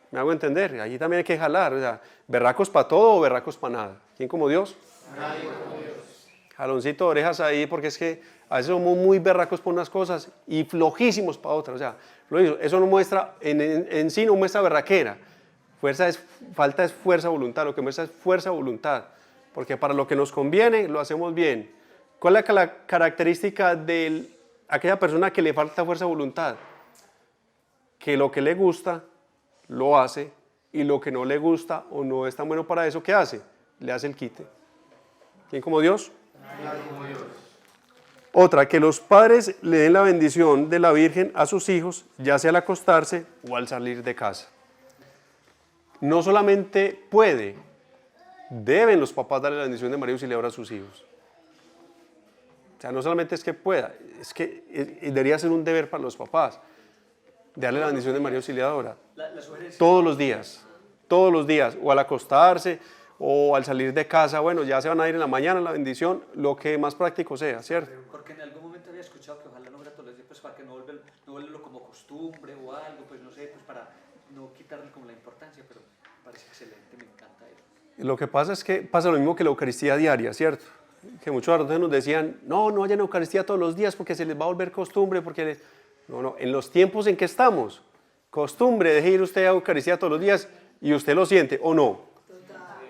¿Me hago entender? Allí también hay que jalar. O sea, berracos para todo o berracos para nada. ¿Quién como Dios? Nadie como Dios. Jaloncito de orejas ahí, porque es que a veces somos muy berracos por unas cosas y flojísimos para otras. O sea, eso no muestra, en sí no muestra berraquera. Falta es fuerza voluntad, lo que muestra es fuerza voluntad. Porque para lo que nos conviene, lo hacemos bien. ¿Cuál es la característica de aquella persona que le falta fuerza voluntad? Que lo que le gusta, lo hace, y lo que no le gusta o no es tan bueno para eso, ¿qué hace? Le hace el quite. ¿Quién como Dios? Nadie como Dios. Otra, que los padres le den la bendición de la Virgen a sus hijos, ya sea al acostarse o al salir de casa. No solamente puede, deben los papás darle la bendición de María Auxiliadora a sus hijos. O sea, no solamente es que pueda, es que debería ser un deber para los papás, darle la bendición de María Auxiliadora. Todos los días, o al acostarse, o al salir de casa, bueno, ya se van a ir en la mañana, la bendición, lo que más práctico sea, ¿cierto? Porque en algún momento había escuchado que ojalá no fuera todos los días, pues para que no volverlo como costumbre o algo, pues no sé, pues para no quitarle como la importancia, pero parece excelente, me encanta eso. Lo que pasa es que pasa lo mismo que la Eucaristía diaria, ¿cierto? Que muchos sacerdotes nos decían, no vayan a Eucaristía todos los días porque se les va a volver costumbre, porque... No, en los tiempos en que estamos, costumbre de ir usted a Eucaristía todos los días y usted lo siente, ¿o no?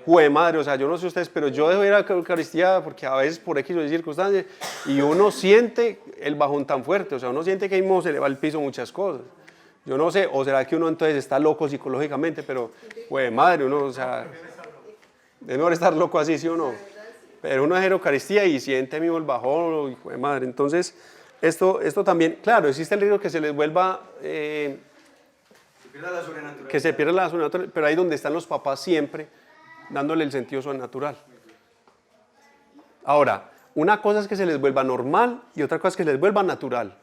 Jue madre, o sea, yo no sé ustedes, pero yo dejo ir a la Eucaristía porque a veces por X o Y circunstancias y uno siente el bajón tan fuerte, o sea, uno siente que ahí mismo se le va al piso muchas cosas. Yo no sé, o será que uno entonces está loco psicológicamente, pero jue madre, uno, o sea, es mejor estar loco así, ¿sí o no? Pero uno deja ir a Eucaristía y siente mismo el bajón, jue madre, entonces... Esto también, claro, existe el riesgo que se les vuelva, Se pierda la sobrenaturaleza. que se pierda la sobrenatural, pero ahí donde están los papás siempre, dándole el sentido sobrenatural. Ahora, una cosa es que se les vuelva normal y otra cosa es que se les vuelva natural.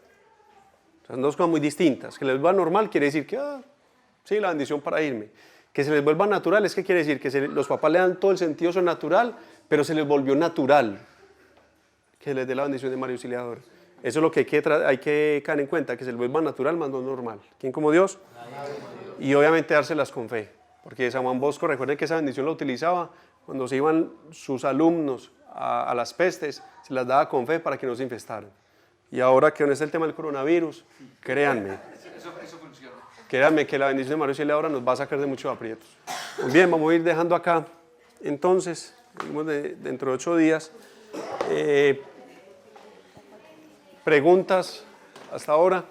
Son dos cosas muy distintas. Que les vuelva normal quiere decir que Sí, la bendición para irme. Que se les vuelva natural, es que quiere decir que los papás le dan todo el sentido sobrenatural, pero se les volvió natural. Que les dé la bendición de María Auxiliadora. Eso es lo que hay que caer en cuenta, que se les vuelva natural más no normal. ¿Quién como Dios? Y obviamente dárselas con fe. Porque San Juan Bosco, recuerden que esa bendición la utilizaba cuando se iban sus alumnos a las pestes, se las daba con fe para que no se infestaran. Y ahora que no es el tema del coronavirus, créanme. Eso funciona. Créanme que la bendición de María Auxiliadora nos va a sacar de muchos aprietos. Muy bien, vamos a ir dejando acá. Entonces, dentro de 8 días. ¿Preguntas hasta ahora?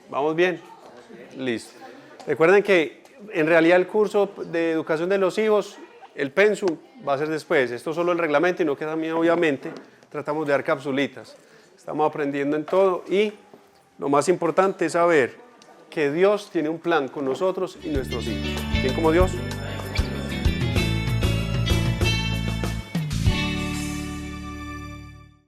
¿Vamos bien? Listo. Recuerden que en realidad el curso de educación de los hijos, el pensum, va a ser después. Esto es solo el reglamento y no queda bien, obviamente. Tratamos de dar capsulitas. Estamos aprendiendo en todo y lo más importante es saber que Dios tiene un plan con nosotros y nuestros hijos. ¿Quién como Dios?